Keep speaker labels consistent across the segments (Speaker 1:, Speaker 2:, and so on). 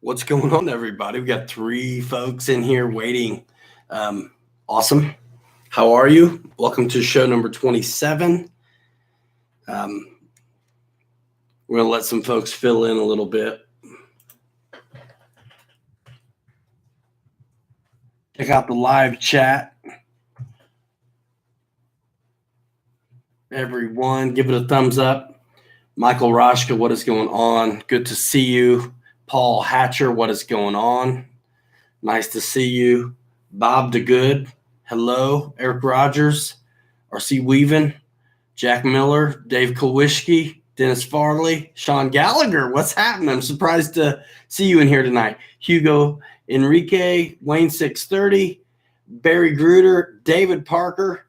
Speaker 1: What's going on, everybody? We got 3 folks in here waiting. Awesome. How are you? Welcome to show number 27. We're going to let some folks fill in a little bit. Check out the live chat. Everyone, give it a thumbs up. Michael Roshka, what is going on? Good to see you. Paul Hatcher, what is going on? Nice to see you. Bob DeGood, hello. Eric Rogers, R.C. Weaven, Jack Miller, Dave Kowishki, Dennis Farley, Sean Gallagher, what's happening? I'm surprised to see you in here tonight. Hugo Enrique, Wayne 630, Barry Gruder, David Parker.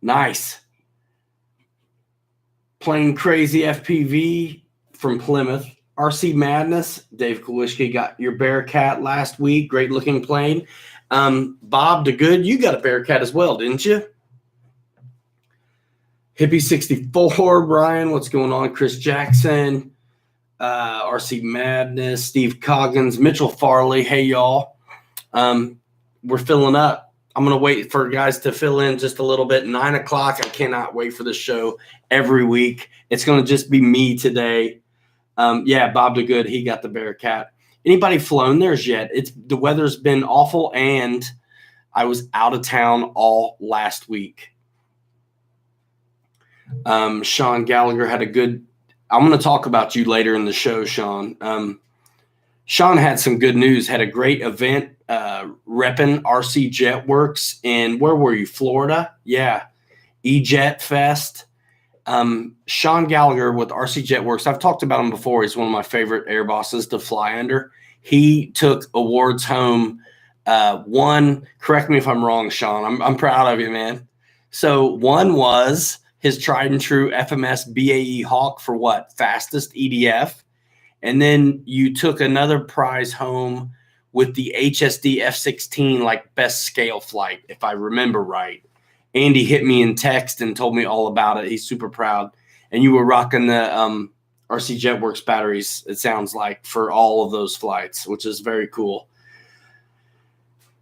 Speaker 1: Nice. Plain Crazy FPV from Plymouth. RC Madness, Dave Kowishki got your Bearcat last week. Great looking plane. Bob DeGood, you got a Bearcat as well, didn't you? Hippie 64, Brian, what's going on? Chris Jackson, RC Madness, Steve Coggins, Mitchell Farley. Hey, y'all. We're filling up. I'm going to wait for guys to fill in just a little bit. 9 o'clock. I cannot wait for the show every week. It's going to just be me today. Yeah, Bob DeGood, he got the Bearcat. Anybody flown theirs yet? The weather's been awful, and I was out of town all last week. Sean Gallagher had a good – I'm going to talk about you later in the show, Sean. Sean had some good news, had a great event repping RC Jetworks in – where were you, Florida? Yeah, E-Jet Fest. Sean Gallagher with RC Jetworks, I've talked about him before. He's one of my favorite air bosses to fly under. He took awards home. One, correct me if I'm wrong, Sean. I'm proud of you, man. So one was his tried and true FMS BAE Hawk for what? Fastest EDF. And then you took another prize home with the HSD F-16, like best scale flight, if I remember right. Andy hit me in text and told me all about it. He's super proud. And you were rocking the RC Jetworks batteries, it sounds like, for all of those flights, which is very cool.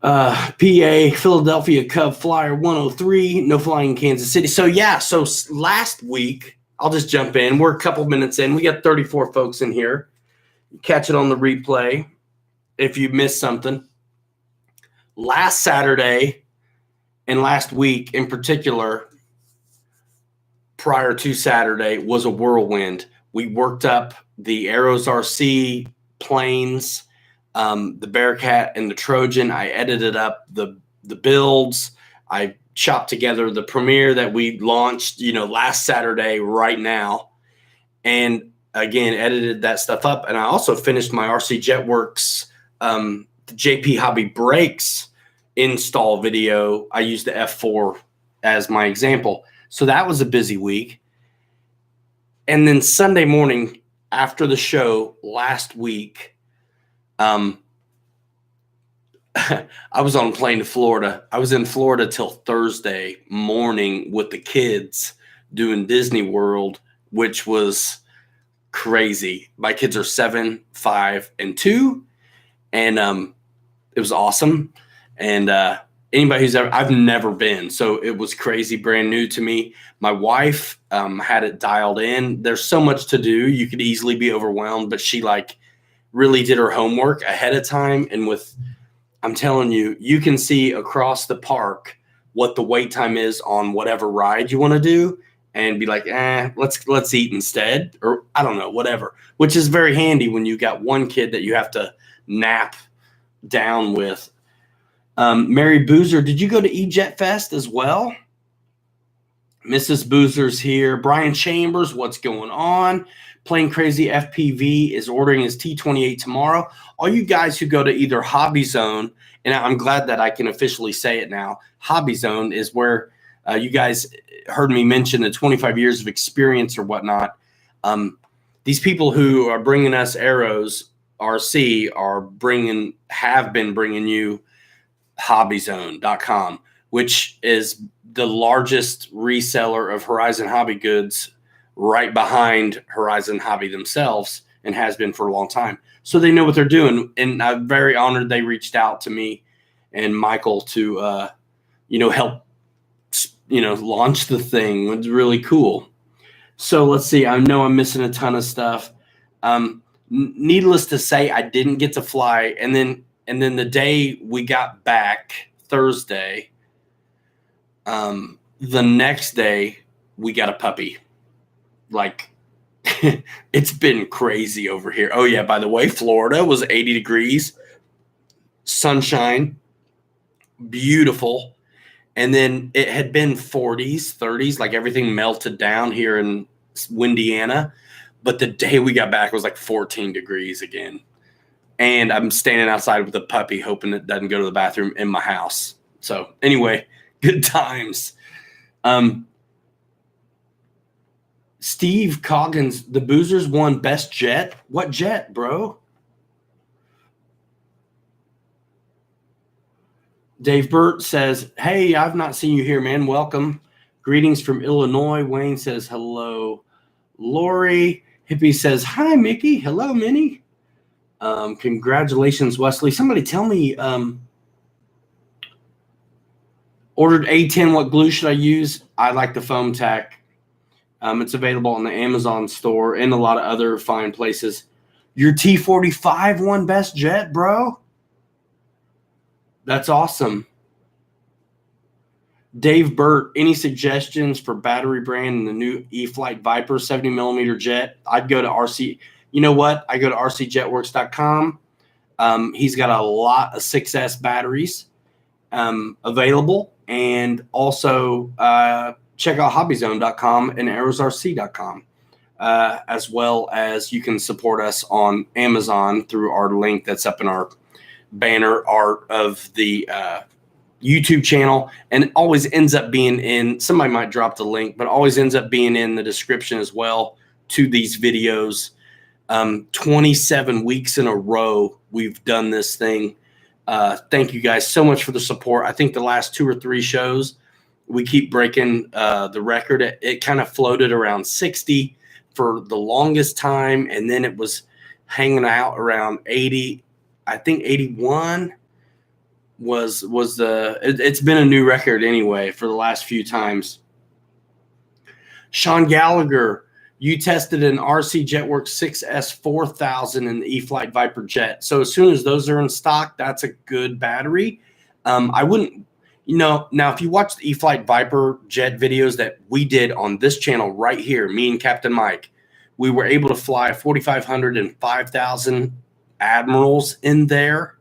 Speaker 1: PA, Philadelphia Cub Flyer 103, no flying in Kansas City. So, yeah, so last week, I'll just jump in. We're a couple minutes in. We got 34 folks in here. Catch it on the replay if you missed something. Last Saturday and last week in particular, prior to Saturday, was a whirlwind. We worked up the Arrows RC planes, the Bearcat and the Trojan. I edited up the builds. I chopped together the premiere that we launched, last Saturday right now. And again, edited that stuff up. And I also finished my RC Jetworks, the JP Hobby Brakes install video. I used the F4 as my example. So that was a busy week. And then Sunday morning after the show last week, I was on a plane to Florida. I was in Florida till Thursday morning with the kids doing Disney World, which was crazy. My kids are 7, 5, and 2. And it was awesome. And anybody who's I've never been, so it was crazy, brand new to me. My wife had it dialed in. There's so much to do. You could easily be overwhelmed, but she really did her homework ahead of time. And I'm telling you, you can see across the park what the wait time is on whatever ride you want to do and be like, let's eat instead, or I don't know, whatever, which is very handy when you got one kid that you have to nap down with. Mary Boozer, did you go to E-Jet Fest as well? Mrs. Boozer's here. Brian Chambers, what's going on? Plain Crazy FPV is ordering his T28 tomorrow. All you guys who go to either Hobby Zone, and I'm glad that I can officially say it now, Hobby Zone is where you guys heard me mention the 25 years of experience or whatnot. These people who are bringing us arrows, RC, have been bringing you hobbyzone.com, which is the largest reseller of Horizon Hobby goods right behind Horizon Hobby themselves and has been for a long time. so they know what they're doing. And I'm very honored they reached out to me and Michael to, help, launch the thing. It was really cool. So let's see. I know I'm missing a ton of stuff. Needless to say, I didn't get to fly. And then the day we got back, Thursday, the next day we got a puppy. Like, it's been crazy over here. Oh yeah, by the way, Florida was 80 degrees, sunshine, beautiful. And then it had been 40s, 30s, like everything melted down here in Indiana. But the day we got back was like 14 degrees again. And I'm standing outside with a puppy hoping it doesn't go to the bathroom in my house. So anyway, good times. Steve Coggins, the Boozers won best jet. What jet, bro? Dave Burt says, hey, I've not seen you here, man. Welcome. Greetings from Illinois. Wayne says, hello. Lori Hippie says, hi, Mickey. Hello, Minnie. Congratulations, Wesley. Somebody tell me, ordered A10. What glue should I use? I like the foam tack. It's available on the Amazon store and a lot of other fine places. Your T45 won best jet, bro. That's awesome. Dave Burt, any suggestions for battery brand in the new e-flite Viper 70 millimeter jet? I'd go to RC. You know what? I go to rcjetworks.com. He's got a lot of 6S batteries available, and also check out hobbyzone.com and arrowsrc.com, as well as you can support us on Amazon through our link that's up in our banner art of the YouTube channel, and it always ends up being in, somebody might drop the link, but always ends up being in the description as well to these videos. 27 weeks in a row we've done this thing. Thank you guys so much for the support. I think the last 2 or 3 shows we keep breaking the record. It kind of floated around 60 for the longest time, and then it was hanging out around 80. I think 81 was it's been a new record anyway for the last few times. Sean Gallagher, you tested an RC Jetworks 6S 4000 in the e-flite Viper jet. So as soon as those are in stock, that's a good battery. I wouldn't, now if you watch the e-flite Viper jet videos that we did on this channel right here, me and Captain Mike, we were able to fly 4,500 and 5,000 Admirals in there,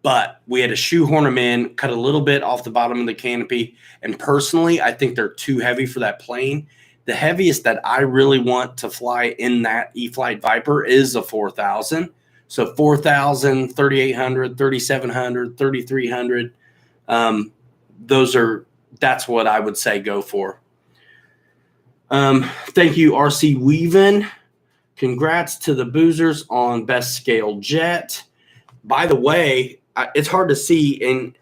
Speaker 1: but we had to shoehorn them in, cut a little bit off the bottom of the canopy. And personally, I think they're too heavy for that plane. The heaviest that I really want to fly in that e-flite Viper is a 4,000. So 4,000, 3,800, 3,700, 3,300. That's what I would say go for. Thank you, RC Weavin. Congrats to the Boozers on best scale jet. By the way, it's hard to see, and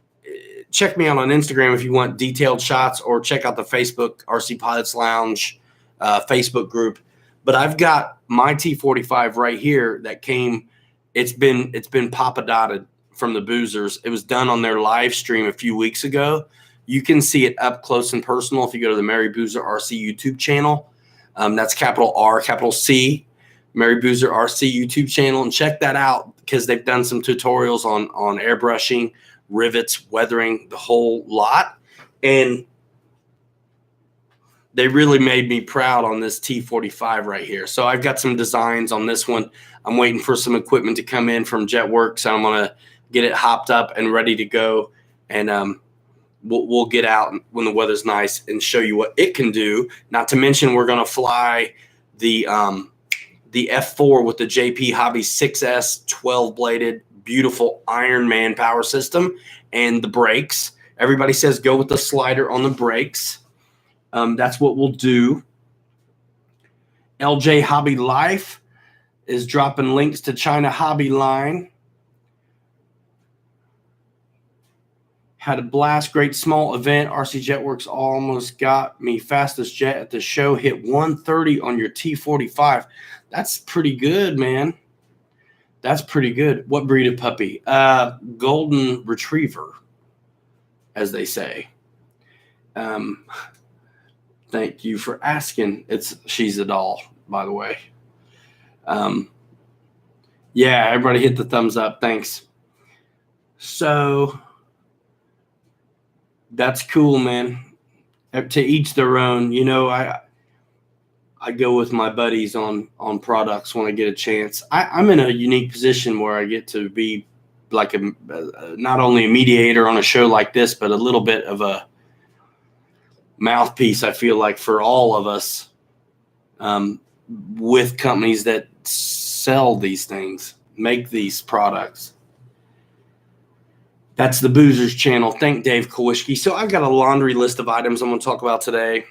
Speaker 1: check me out on Instagram if you want detailed shots, or check out the Facebook RC Pilots Lounge Facebook group. But I've got my T45 right here that came. It's been Papa dotted from the Boozers. It was done on their live stream a few weeks ago. You can see it up close and personal if you go to the Mary Boozer RC YouTube channel. That's capital R, capital C, Mary Boozer RC YouTube channel, and check that out because they've done some tutorials on airbrushing, rivets, weathering, the whole lot. And they really made me proud on this T45 right here. So I've got some designs on this one. I'm waiting for some equipment to come in from Jetworks. I'm going to get it hopped up and ready to go. And we'll get out when the weather's nice and show you what it can do. Not to mention we're going to fly the F4 with the JP Hobby 6S 12-bladed, beautiful Iron Man power system and the brakes. Everybody says go with the slider on the brakes. That's what we'll do. LJ Hobby Life is dropping links to China Hobby Line. Had a blast, great small event. RC Jetworks almost got me fastest jet at the show. Hit 130 on your T45. That's pretty good, man. That's pretty good. What breed of puppy? Golden Retriever, as they say. Um, Thank you for asking. She's a doll, by the way. Yeah, everybody hit the thumbs up. Thanks. So that's cool, man. To each their own. I go with my buddies on products when I get a chance. I'm in a unique position where I get to be like not only a mediator on a show like this, but a little bit of a mouthpiece, I feel like, for all of us, with companies that sell these things, make these products. That's the Boozers channel. Thank Dave Kowalski. So I've got a laundry list of items I'm going to talk about today.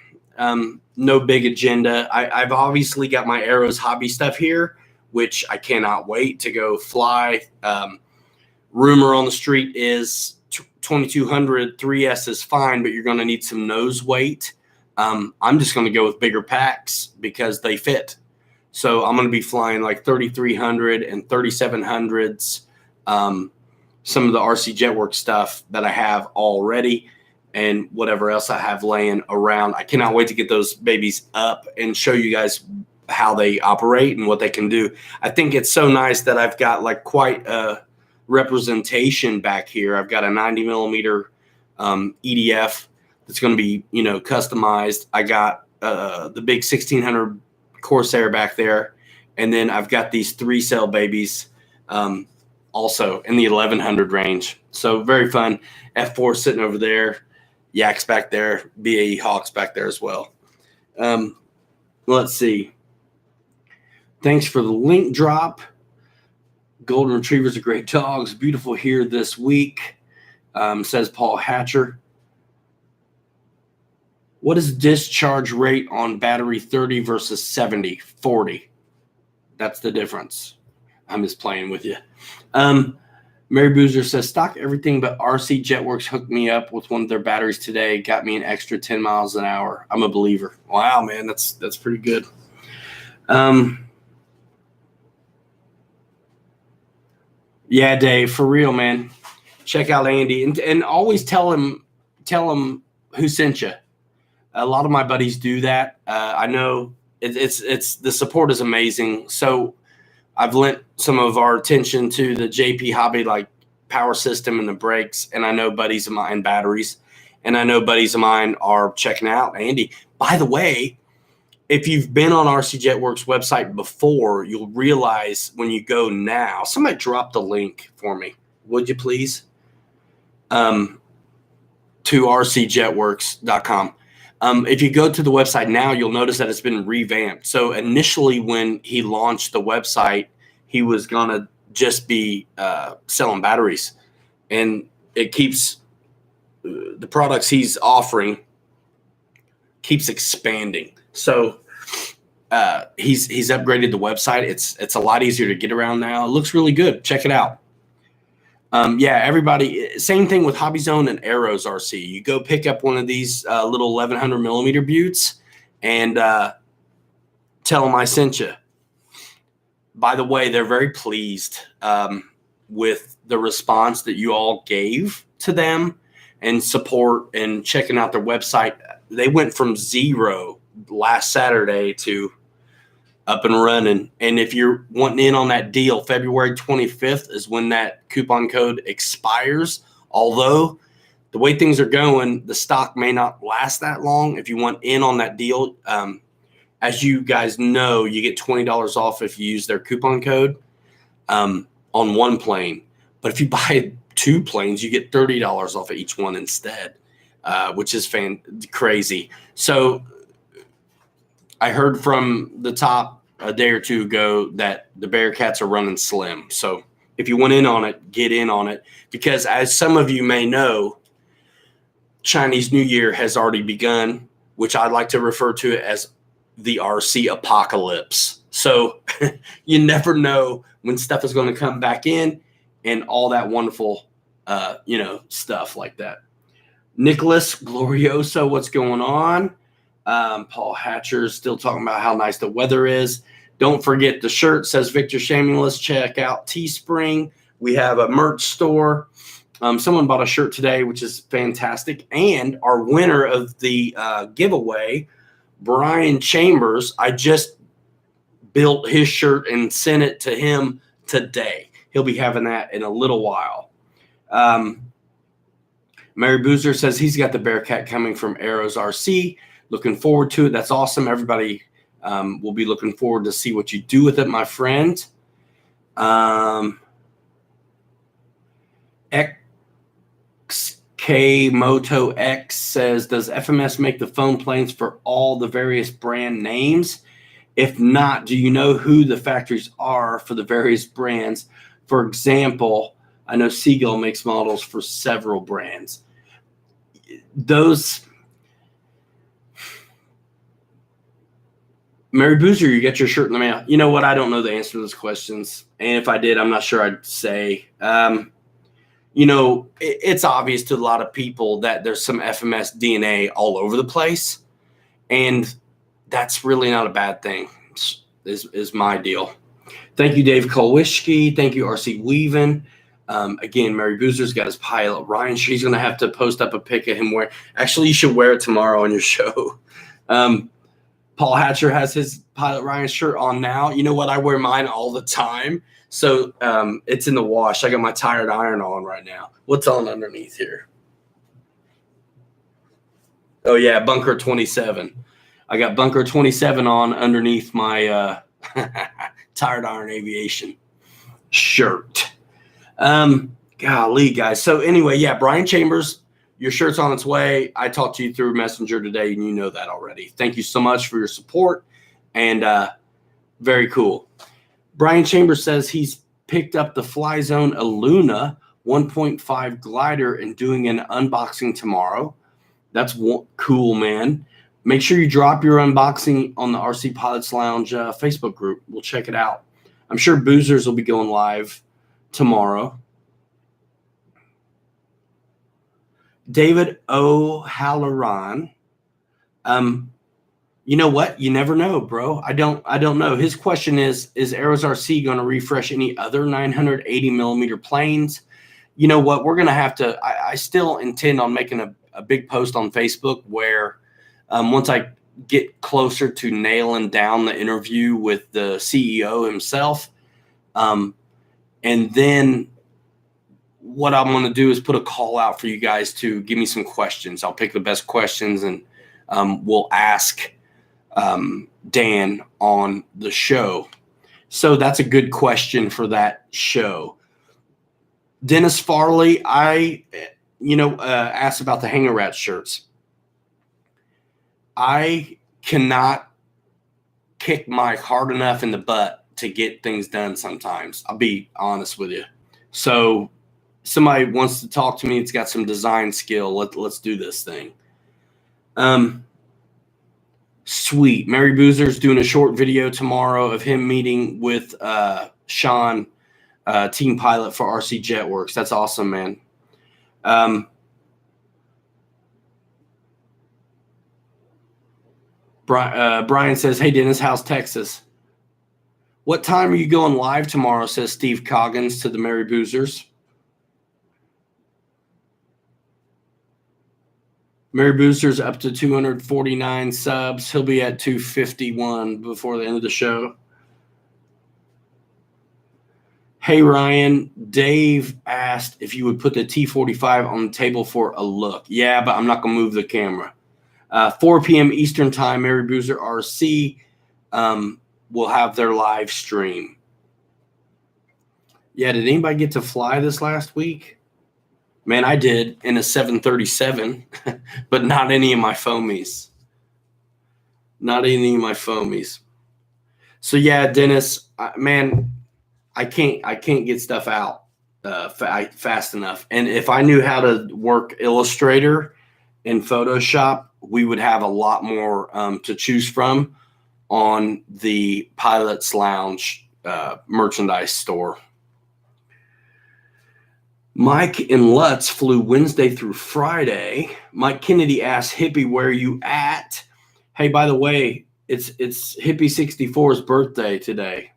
Speaker 1: No big agenda. I've obviously got my Arrows hobby stuff here, which I cannot wait to go fly. Rumor on the street is 2200 3S is fine, but you're going to need some nose weight. I'm just going to go with bigger packs because they fit. So I'm going to be flying like 3300 and 3700s. Some of the RC Jetworks stuff that I have already, and whatever else I have laying around. I cannot wait to get those babies up and show you guys how they operate and what they can do. I think it's so nice that I've got like quite a representation back here. I've got a 90 millimeter EDF that's going to be, customized. I got the big 1600 Corsair back there. And then I've got these 3-cell babies also in the 1100 range. So very fun. F4 sitting over there. Yaks back there. BAE Hawks back there as well. Let's see. Thanks for the link drop. Golden Retrievers are great dogs. Beautiful here this week, says Paul Hatcher. What is discharge rate on battery 30 versus 70? 40. That's the difference. I'm just playing with you. Mary Boozer says, stock everything but RC Jetworks hooked me up with one of their batteries today. Got me an extra 10 miles an hour. I'm a believer. Wow, man, that's pretty good. Yeah, Dave, for real, man. Check out Andy and always tell him who sent you. A lot of my buddies do that. I know it's the support is amazing. So I've lent some of our attention to the JP hobby, like power system and the brakes. And I know buddies of mine, batteries, and I know buddies of mine are checking out Andy. By the way, if you've been on RC Jetworks website before, you'll realize when you go now, somebody drop the link for me, would you please? To rcjetworks.com. If you go to the website now, you'll notice that it's been revamped. So initially when he launched the website, he was going to just be selling batteries. And it keeps the products he's offering keeps expanding. So he's upgraded the website. It's a lot easier to get around now. It looks really good. Check it out. Yeah, everybody, same thing with Hobby Zone and Arrows RC. You go pick up one of these little 1100 millimeter buttes and tell them I sent you. By the way, they're very pleased with the response that you all gave to them and support and checking out their website. They went from 0 last Saturday to up and running. And if you're wanting in on that deal, February 25th is when that coupon code expires. Although the way things are going, the stock may not last that long. If you want in on that deal, as you guys know, you get $20 off if you use their coupon code on one plane. But if you buy 2 planes, you get $30 off of each one instead, which is crazy. So I heard from the top a day or two ago that the Bearcats are running slim. So if you want in on it, get in on it. Because as some of you may know, Chinese New Year has already begun, which I like to refer to it as the RC apocalypse. So you never know when stuff is going to come back in and all that wonderful, stuff like that. Nicholas Glorioso, what's going on? Paul Hatcher's still talking about how nice the weather is. Don't forget the shirt, says Victor Shameless. Check out Teespring. We have a merch store. Someone bought a shirt today, which is fantastic. And our winner of the giveaway, Brian Chambers, I just built his shirt and sent it to him today. He'll be having that in a little while. Mary Boozer says he's got the Bearcat coming from Arrows RC. Looking forward to it. That's awesome. Everybody will be looking forward to see what you do with it, my friend. XK Moto X says, does FMS make the foam planes for all the various brand names? If not, do you know who the factories are for the various brands? For example, I know Seagull makes models for several brands. Those, Mary Boozer, you get your shirt in the mail. You know what? I don't know the answer to those questions. And if I did, I'm not sure I'd say. You know, it's obvious to a lot of people that there's some FMS DNA all over the place. And that's really not a bad thing, is my deal. Thank you, Dave Kolwischke. Thank you, RC Weavin. Again, Mary Boozer's got his pilot Ryan. She's going to have to post up a pic of him wearing. Actually, you should wear it tomorrow on your show. Paul Hatcher has his pilot Ryan shirt on now. You know what? I wear mine all the time. So it's in the wash. I got my tired iron on right now. What's on underneath here? Oh, yeah, Bunker 27. I got Bunker 27 on underneath my tired iron aviation shirt. Golly, guys. So anyway, yeah, Brian Chambers, your shirt's on its way. I talked to you through Messenger today, and you know that already. Thank you so much for your support, and very cool. Brian Chambers says he's picked up the Fly Zone Aluna 1.5 glider and doing an unboxing tomorrow. That's cool, man. Make sure you drop your unboxing on the RC Pilots Lounge Facebook group. We'll check it out. I'm sure Boozers will be going live tomorrow. David O'Halloran. You know what? You never know, bro. I don't know. His question is Arrows RC going to refresh any other 980 millimeter planes? You know what? We're going to have to. I still intend on making a big post on Facebook where once I get closer to nailing down the interview with the CEO himself, and then what I'm going to do is put a call out for you guys to give me some questions. I'll pick the best questions and we'll ask Dan on the show. So that's a good question for that show. Dennis Farley, asked about the Hanger Rat shirts. I cannot kick Mike hard enough in the butt to get things done sometimes. I'll be honest with you. So somebody wants to talk to me. It's got some design skill. Let's do this thing. Sweet. Mary Boozer's doing a short video tomorrow of him meeting with Sean, team pilot for RC Jetworks. That's awesome, man. Brian says, hey, Dennis, how's Texas? What time are you going live tomorrow, says Steve Coggins to the Mary Boozers. Mary Boozer's up to 249 subs. He'll be at 251 before the end of the show. Hey, Ryan, Dave asked if you would put the T45 on the table for a look. Yeah, but I'm not going to move the camera. 4 p.m. Eastern time, Mary Boozer RC will have their live stream. Yeah, did anybody get to fly this last week? Man, I did in a 737, but not any of my foamies. Not any of my foamies. So yeah, Dennis, man, I can't get stuff out fast enough. And if I knew how to work Illustrator and Photoshop, we would have a lot more to choose from on the Pilots Lounge merchandise store. Mike and Lutz flew Wednesday through Friday. Mike Kennedy asked, Hippie, where are you at? Hey, by the way, It's Hippie 64's birthday today.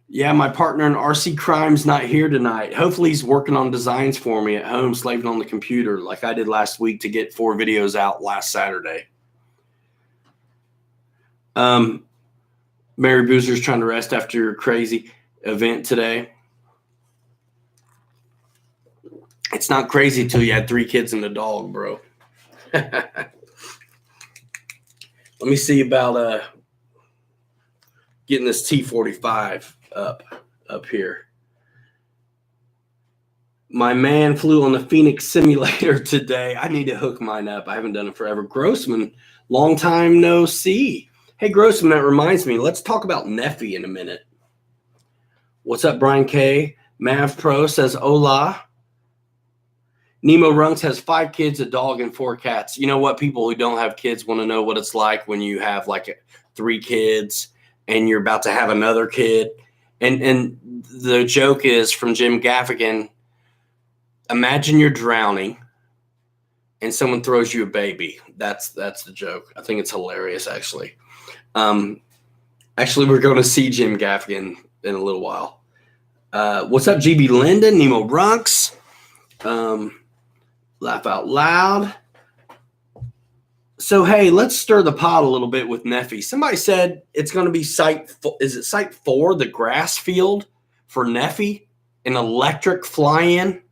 Speaker 1: Yeah, my partner in RC Crime's not here tonight. Hopefully he's working on designs for me at home, slaving on the computer like I did last week to get 4 videos out last Saturday. Mary Boozer's trying to rest after your crazy event today. It's not crazy till you had 3 kids and a dog, bro. Let me see about getting this T45 up here. My man flew on the Phoenix simulator today. I need to hook mine up. I haven't done it forever. Grossman, long time no see. Hey, Grossman, that reminds me. Let's talk about Neffy in a minute. What's up, Brian K? Mav Pro says hola. Nemo Runks has 5 kids, a dog, and 4 cats. You know what? People who don't have kids want to know what it's like when you have like 3 kids and you're about to have another kid. And the joke is from Jim Gaffigan, imagine you're drowning and someone throws you a baby. That's the joke. I think it's hilarious, actually. Actually, we're going to see Jim Gaffigan in a little while. What's up, GB Linden, Nemo Runks? Laugh out loud. So, hey, let's stir the pot a little bit with Neffy. Somebody said it's going to be site 4, the grass field for Neffy, an electric fly-in.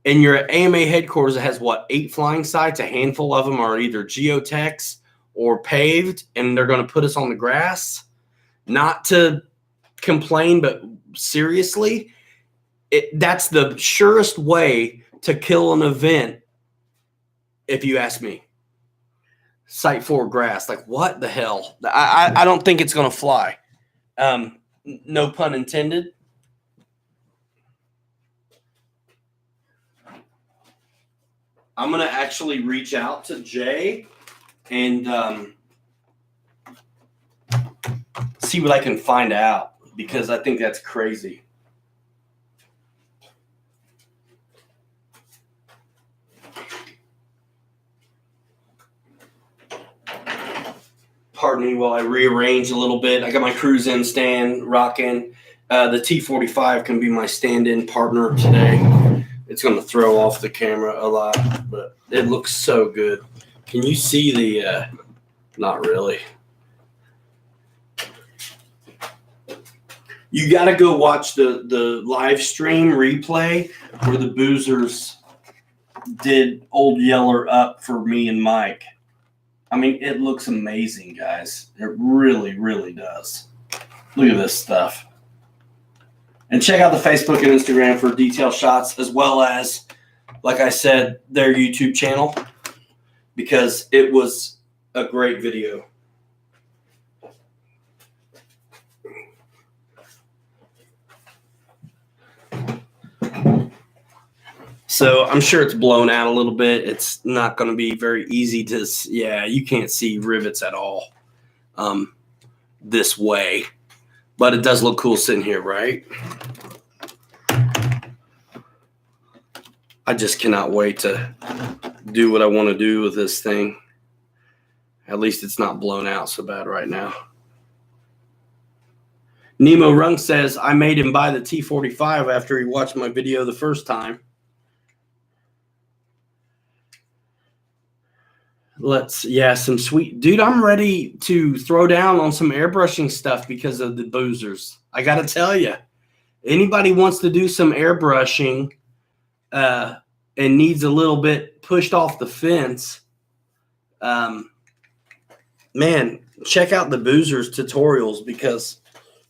Speaker 1: And you're at AMA headquarters that has, 8 flying sites? A handful of them are either geotechs or paved, and they're going to put us on the grass. Not to complain, but seriously, that's the surest way to kill an event, if you ask me. Site 4 grass. Like, what the hell? I don't think it's going to fly. No pun intended. I'm going to actually reach out to Jay and see what I can find out, because I think that's crazy. Pardon me while I rearrange a little bit. I got my cruise in stand rocking. The T45 can be my stand-in partner today. It's going to throw off the camera a lot, but it looks so good. Can you see the not really. You got to go watch the live stream replay where the Boozers did Old Yeller up for me and Mike. I mean, it looks amazing, guys. It really, really does. Look at this stuff. And check out the Facebook and Instagram for detailed shots, as well as, like I said, their YouTube channel, because it was a great video. So I'm sure it's blown out a little bit. It's not going to be very easy to, you can't see rivets at all this way. But it does look cool sitting here, right? I just cannot wait to do what I want to do with this thing. At least it's not blown out so bad right now. Nemo Rung says, I made him buy the T45 after he watched my video the first time. Some sweet dude. I'm ready to throw down on some airbrushing stuff because of the Boozers. I got to tell you, anybody wants to do some airbrushing and needs a little bit pushed off the fence, man, check out the Boozers tutorials, because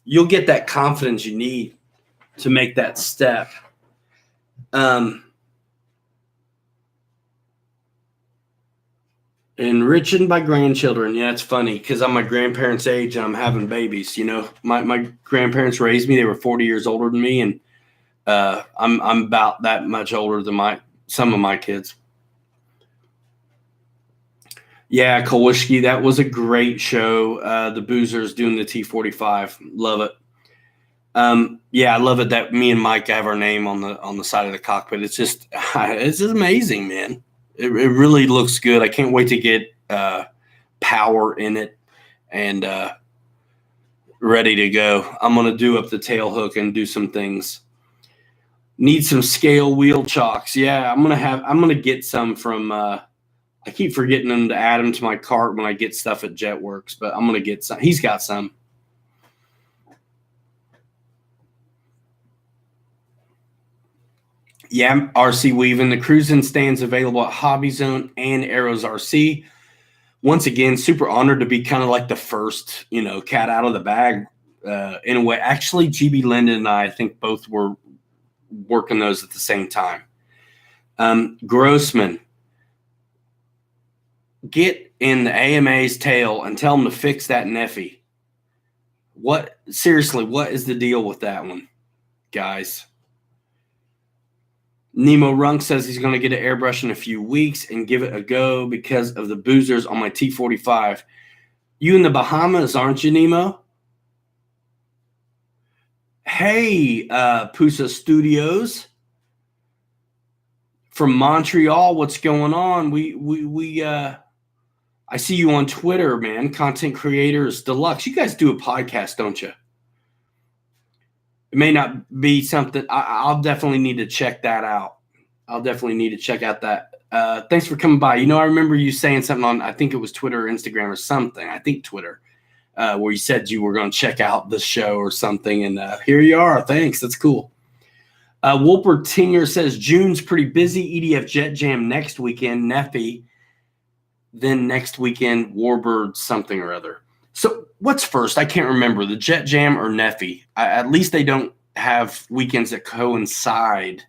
Speaker 1: you'll get that confidence you need to make that step. Enriching by grandchildren. Yeah, it's funny because I'm my grandparents' age and I'm having babies. You know, my grandparents raised me. They were 40 years older than me, and I'm about that much older than some of my kids. Yeah, Kowalski, that was a great show. The Boozers doing the T45. Love it. I love it that me and Mike have our name on the side of the cockpit. It's just amazing, man. It really looks good. I can't wait to get power in it and ready to go. I'm going to do up the tail hook and do some things. Need some scale wheel chocks. Yeah, I'm going to get some from I keep forgetting them to add them to my cart when I get stuff at Jetworks, but I'm going to get some. He's got some. Yeah, RC Weaving. The cruising stands available at Hobby Zone and Arrows RC. Once again, super honored to be kind of like the first, cat out of the bag in a way. Actually, GB Linden and I think both were working those at the same time. Grossman, get in the AMA's tail and tell them to fix that Neffy. Seriously, what is the deal with that one, guys? Nemo Runk says he's going to get an airbrush in a few weeks and give it a go because of the boozers on my T45. You in the Bahamas, aren't you, Nemo? Hey, Pusa Studios from Montreal. What's going on? I see you on Twitter, man. Content Creators Deluxe. You guys do a podcast, don't you? It may not be something. I'll definitely need to check that out. I'll definitely need to check out that. Thanks for coming by. I remember you saying something on, I think it was Twitter or Instagram or something. I think Twitter, where you said you were going to check out the show or something. And here you are. Thanks. That's cool. Wolper Tinger says June's pretty busy. EDF Jet Jam next weekend. Neffy. Then next weekend, Warbird something or other. So what's first? I can't remember, the Jet Jam or Neffy. At least they don't have weekends that coincide.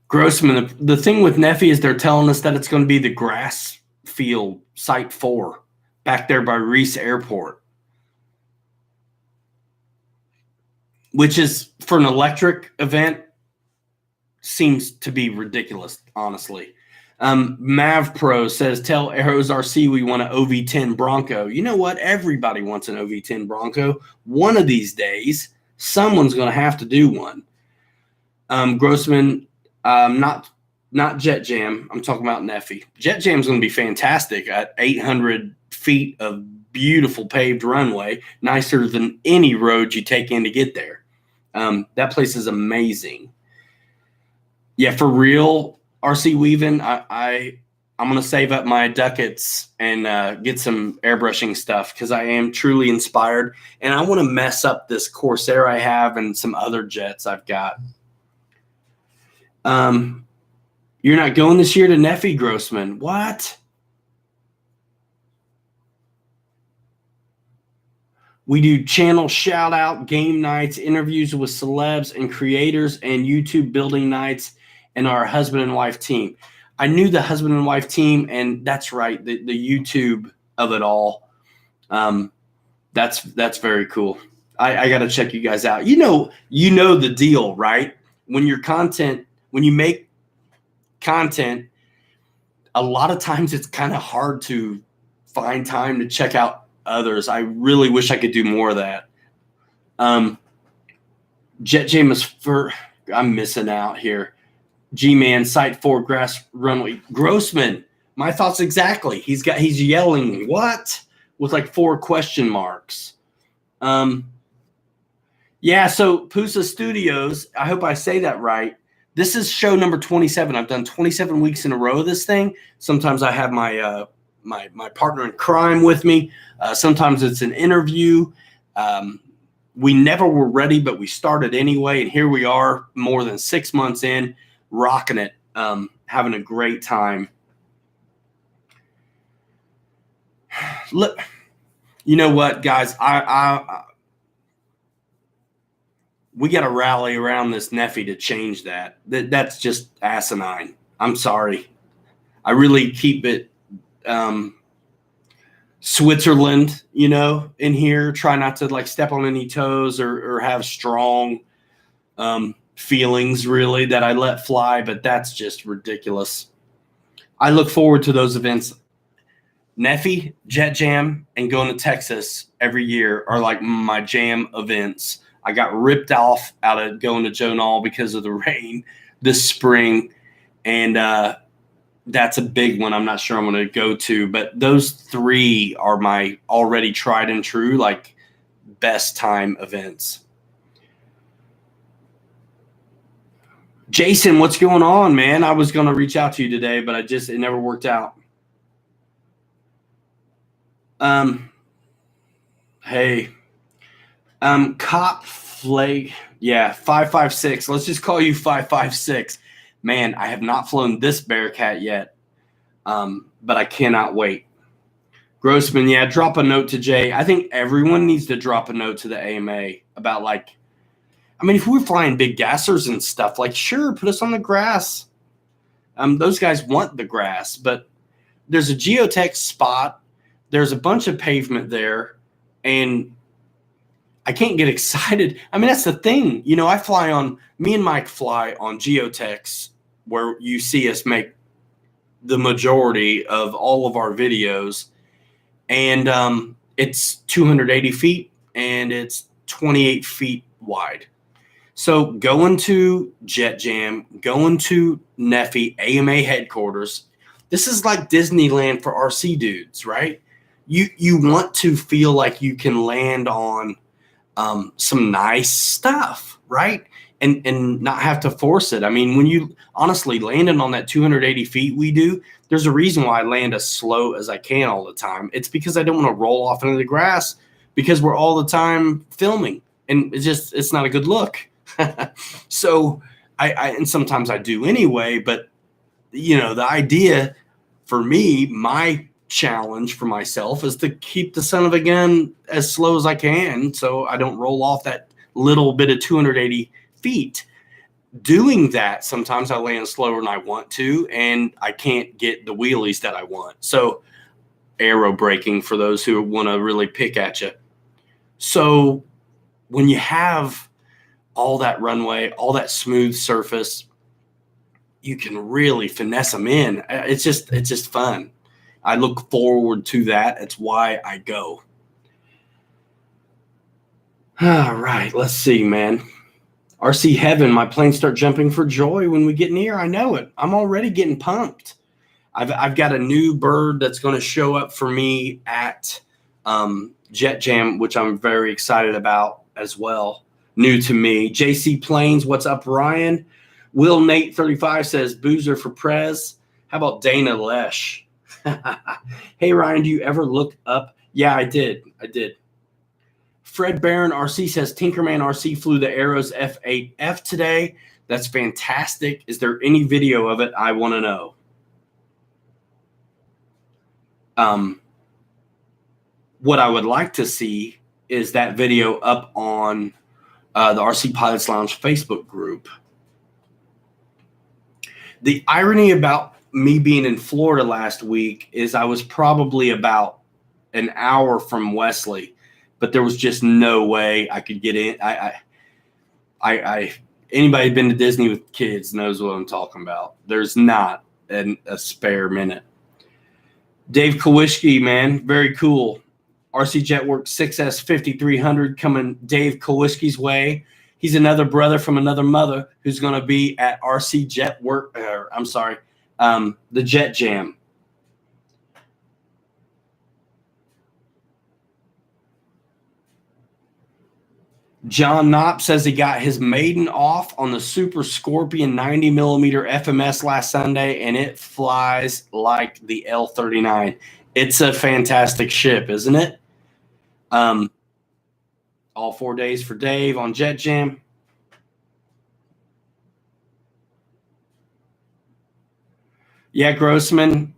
Speaker 1: Grossman, the thing with Neffy is they're telling us that it's going to be the grass field, Site 4, back there by Reese Airport. Which is, for an electric event, seems to be ridiculous, honestly. Mav Pro says, tell Arrows RC we want an OV10 Bronco. You know what? Everybody wants an OV10 Bronco. One of these days, someone's going to have to do one. Grossman, not Jet Jam. I'm talking about Neffy. Jet Jam's going to be fantastic at 800 feet of beautiful paved runway, nicer than any road you take in to get there. That place is amazing. Yeah, for real, RC Weaving, I'm going to save up my ducats and get some airbrushing stuff because I am truly inspired. And I want to mess up this Corsair I have and some other jets I've got. You're not going this year to Neffy, Grossman. What? We do channel shout-out, game nights, interviews with celebs and creators, and YouTube building nights, and our husband and wife team. I knew the husband and wife team, and that's right, the YouTube of it all. That's very cool. I got to check you guys out. You know the deal, right? When you make content, a lot of times it's kind of hard to find time to check out others. I really wish I could do more of that. Jet James I'm missing out here. G-Man, Site 4, grass runway. Grossman, my thoughts exactly. He's yelling, what? With like 4 question marks. Yeah, so Pusa Studios, I hope I say that right. This is show number 27. I've done 27 weeks in a row of this thing. Sometimes I have my my partner in crime with me. Sometimes it's an interview. We never were ready, but we started anyway. And here we are more than 6 months in, rocking it, having a great time. Look, you know what, guys? We got to rally around this Neffy to change that. That's just asinine. I'm sorry. I really keep it Switzerland, in here. Try not to like step on any toes or have strong feelings really that I let fly, but that's just ridiculous. I look forward to those events. Neffy, Jet Jam, and going to Texas every year are like my jam events. I got ripped off out of going to Joe Knoll because of the rain this spring. And that's a big one. I'm not sure I'm going to go to, but those 3 are my already tried and true, like best time events. Jason, what's going on, man? I was going to reach out to you today, but it never worked out. Hey, Cop Flake. Yeah, 556. Let's just call you 556. Man, I have not flown this Bearcat yet, but I cannot wait. Grossman, yeah, drop a note to Jay. I think everyone needs to drop a note to the AMA about, like, I mean, if we were flying big gassers and stuff, like, sure, put us on the grass. Those guys want the grass, but there's a geotech spot. There's a bunch of pavement there, and I can't get excited. I mean, that's the thing. You know, me and Mike fly on geotechs where you see us make the majority of all of our videos. And it's 280 feet and it's 28 feet wide. So going to Jet Jam, going to Neffy AMA headquarters, this is like Disneyland for RC dudes, right? You want to feel like you can land on some nice stuff, right? And not have to force it. I mean, when you honestly landing on that 280 feet we do, there's a reason why I land as slow as I can all the time. It's because I don't want to roll off into the grass because we're all the time filming. And it's not a good look. So and sometimes I do anyway, but you know, the idea for me, my challenge for myself is to keep the son of a gun as slow as I can so I don't roll off that little bit of 280 feet. Doing that, sometimes I land slower than I want to, and I can't get the wheelies that I want. So aero braking for those who want to really pick at you. So when you have all that runway, all that smooth surface, you can really finesse them in. It's just fun. I look forward to that. It's why I go. All right, let's see, man. RC Heaven, my planes start jumping for joy when we get near. I know it. I'm already getting pumped. I've got a new bird that's going to show up for me at Jet Jam, which I'm very excited about as well. New to me. JC Planes, what's up, Ryan? Will Nate 35 says Boozer for Prez. How about Dana Lesh? Hey, Ryan, do you ever look up? Yeah, I did. Fred Barron RC says Tinkerman RC flew the Arrows F8F today. That's fantastic. Is there any video of it? I want to know. What I would like to see is that video up on the RC Pilots Lounge Facebook group. The irony about me being in Florida last week is I was probably about an hour from Wesley, but there was just no way I could get in. Anybody been to Disney with kids knows what I'm talking about. There's not a spare minute. Dave Kowalski, man, very cool. RC Jetworks 6S 5300 coming Dave Kowalski's way. He's another brother from another mother who's going to be at RC Jetwork. The Jet Jam. John Knopp says he got his maiden off on the Super Scorpion 90 millimeter FMS last Sunday, and it flies like the L39. It's a fantastic ship, isn't it? All 4 days for Dave on Jet Jam. Yeah, Grossman.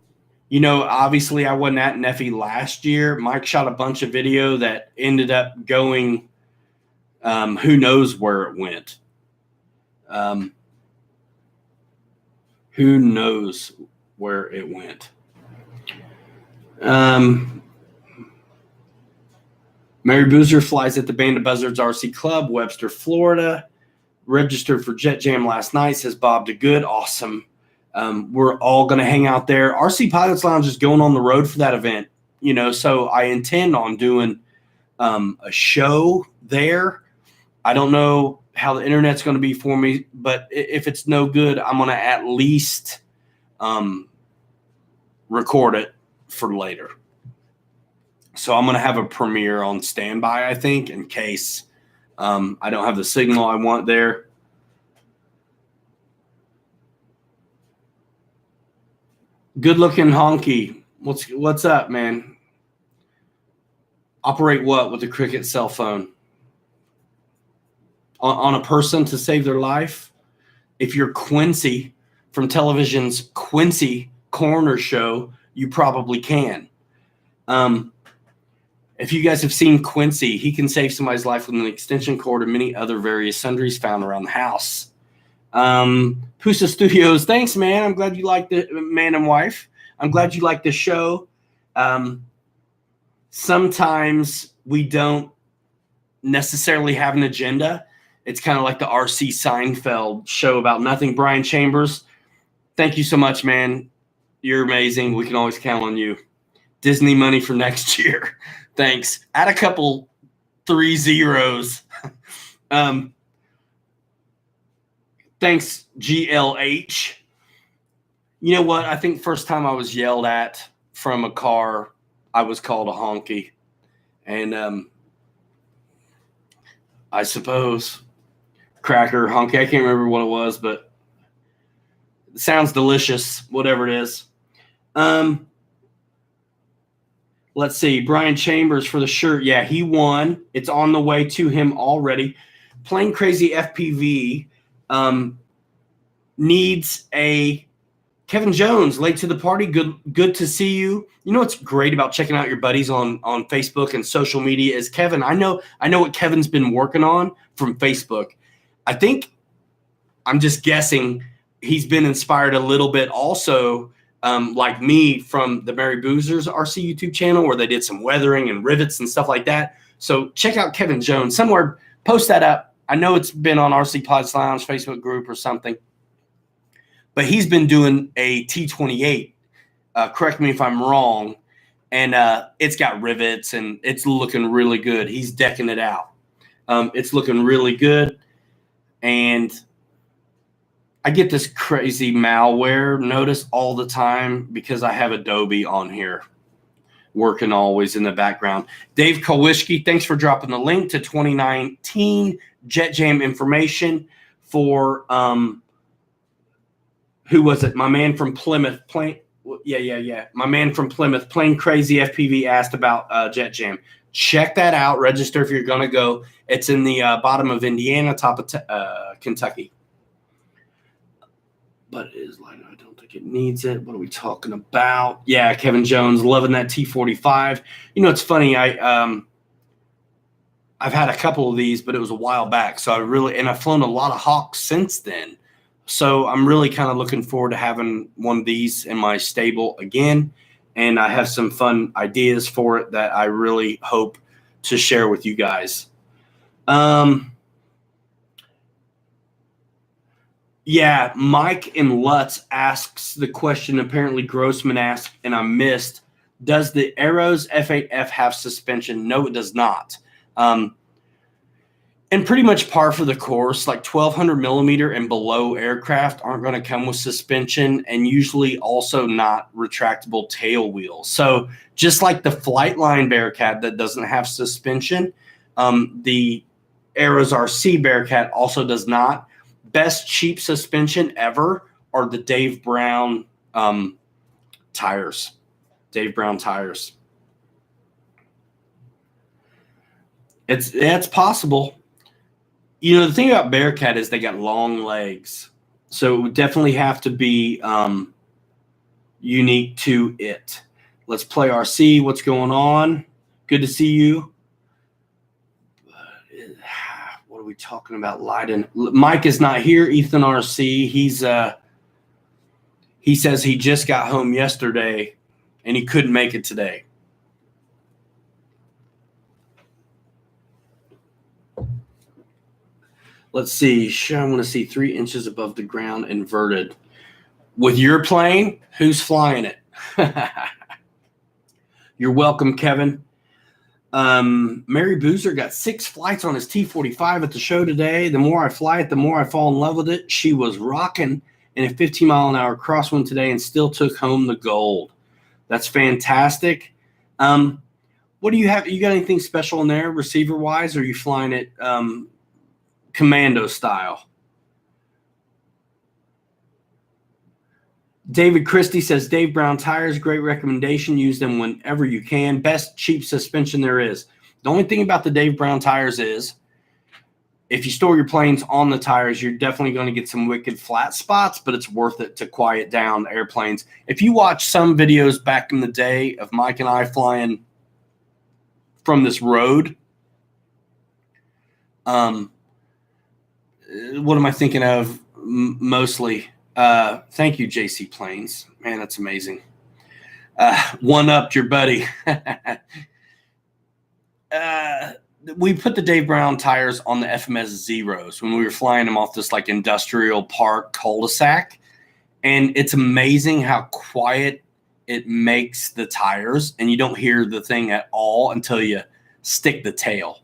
Speaker 1: You know, obviously I wasn't at Neffy last year. Mike shot a bunch of video that ended up going who knows where it went. Who knows where it went. Mary Boozer flies at the Band of Buzzards RC Club, Webster, Florida. Registered for Jet Jam last night, says Bob DeGood. Awesome. We're all going to hang out there. RC Pilots Lounge is going on the road for that event, so I intend on doing a show there. I don't know how the internet's going to be for me, but if it's no good, I'm going to at least record it for later. So I'm going to have a premiere on standby, I think, in case I don't have the signal I want there. Good looking honky. What's up, man? Operate what with a Cricket cell phone? On a person to save their life? If you're Quincy from television's Quincy Corner Show, you probably can. If you guys have seen Quincy, he can save somebody's life with an extension cord and many other various sundries found around the house. Pusa Studios, thanks, man. I'm glad you like the man and wife. I'm glad you like the show. Sometimes we don't necessarily have an agenda. It's kind of like the R.C. Seinfeld show about nothing. Brian Chambers, thank you so much, man. You're amazing. We can always count on you. Disney money for next year. Thanks. Add a couple 3 zeros. Thanks, GLH. You know what? I think first time I was yelled at from a car, I was called a honky. And I suppose cracker, honky, I can't remember what it was, but it sounds delicious, whatever it is. Let's see. Brian Chambers for the shirt. Yeah, he won. It's on the way to him already. Plain Crazy FPV needs a Kevin Jones late to the party. Good to see you. You know what's great about checking out your buddies on Facebook and social media is Kevin. I know what Kevin's been working on from Facebook. I think I'm just guessing he's been inspired a little bit also, like me, from the Mary Boozer's RC YouTube channel where they did some weathering and rivets and stuff like that. So check out Kevin Jones. Somewhere, post that up. I know it's been on RC Pods Lounge Facebook group or something. But he's been doing a T28. Correct me if I'm wrong. And it's got rivets and it's looking really good. He's decking it out. It's looking really good. And I get this crazy malware notice all the time because I have Adobe on here working always in the background. Dave Kowischke, thanks for dropping the link to 2019 Jet Jam information for who was it? My man from Plymouth. Yeah. My man from Plymouth, Plain Crazy FPV, asked about Jet Jam. Check that out. Register if you're going to go. It's in the bottom of Indiana, top of Kentucky. But it is like, I don't think it needs it. What are we talking about? Yeah, Kevin Jones, loving that T45. You know, it's funny. I've had a couple of these, but it was a while back. So I've flown a lot of Hawks since then. So I'm really kind of looking forward to having one of these in my stable again. And I have some fun ideas for it that I really hope to share with you guys. Yeah, Mike in Lutz asks the question apparently Grossman asked, and I missed. Does the Arrows F8F have suspension? No, it does not. And pretty much par for the course, like 1200 millimeter and below aircraft aren't going to come with suspension, and usually also not retractable tail wheels. So just like the Flightline Bearcat that doesn't have suspension, the Arrows RC Bearcat also does not. Best cheap suspension ever are the Dave Brown tires. Dave Brown tires. It's possible. You know, the thing about Bearcat is they got long legs. So it would definitely have to be unique to it. Let's play RC. What's going on? Good to see you. What are we talking about? Leiden. Mike is not here. Ethan RC. He says he just got home yesterday and he couldn't make it today. Let's see. I want to see 3 inches above the ground inverted. With your plane, who's flying it? You're welcome, Kevin. Mary Boozer got 6 flights on his T45 at the show today. The more I fly it, the more I fall in love with it. She was rocking in a 15-mile-an-hour crosswind today and still took home the gold. That's fantastic. What do you have? You got anything special in there receiver-wise, or are you flying it commando style? David Christie says, Dave Brown tires, great recommendation. Use them whenever you can. Best cheap suspension there is. The only thing about the Dave Brown tires is if you store your planes on the tires, you're definitely going to get some wicked flat spots, but it's worth it to quiet down the airplanes. If you watch some videos back in the day of Mike and I flying from this road, what am I thinking of mostly? Thank you, JC Planes. Man, that's amazing. One-upped your buddy. We put the Dave Brown tires on the FMS Zeros when we were flying them off this like industrial park cul-de-sac. And it's amazing how quiet it makes the tires, and you don't hear the thing at all until you stick the tail.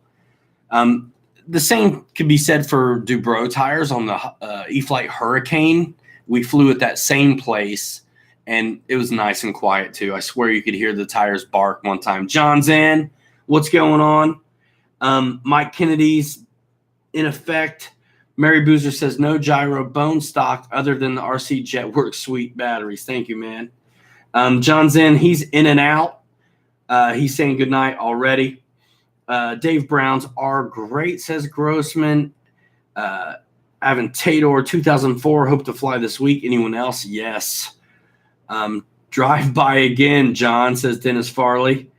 Speaker 1: The same could be said for Dubrow tires on the e-flite Hurricane. We flew at that same place, and it was nice and quiet too. I swear you could hear the tires bark one time. John's in. What's going on? Mike Kennedy's in effect. Mary Boozer says no gyro bone stock other than the RC Jetworks Sweet batteries. Thank you, man. John's in. He's in and out. He's saying goodnight already. Dave Brown's are great, says Grossman. Aventador 2004. Hope to fly this week. Anyone else? Yes. Drive by again, John, says Dennis Farley.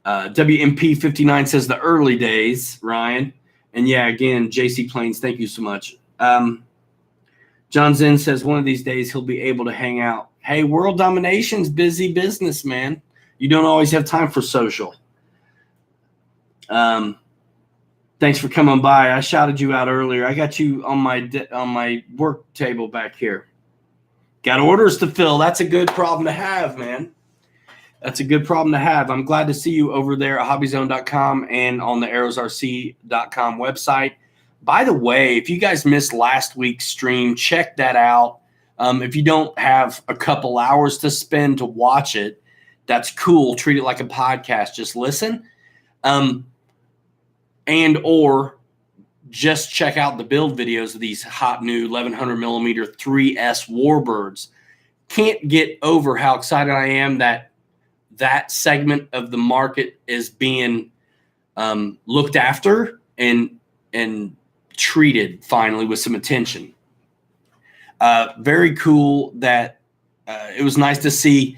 Speaker 1: WMP 59 says the early days, Ryan. And yeah, again, JC Planes, thank you so much. John Zinn says one of these days he'll be able to hang out. Hey, world domination's busy business, man. You don't always have time for social. Thanks for coming by. I shouted you out earlier. I got you on my work table back here. Got orders to fill. That's a good problem to have, man. That's a good problem to have. I'm glad to see you over there at hobbyzone.com and on the arrowsrc.com website. By the way, if you guys missed last week's stream, check that out. If you don't have a couple hours to spend to watch it, that's cool. Treat it like a podcast. Just listen. And or just check out the build videos of these hot new 1100 millimeter 3S Warbirds. Can't get over how excited I am that segment of the market is being looked after and treated finally with some attention. Very cool that it was nice to see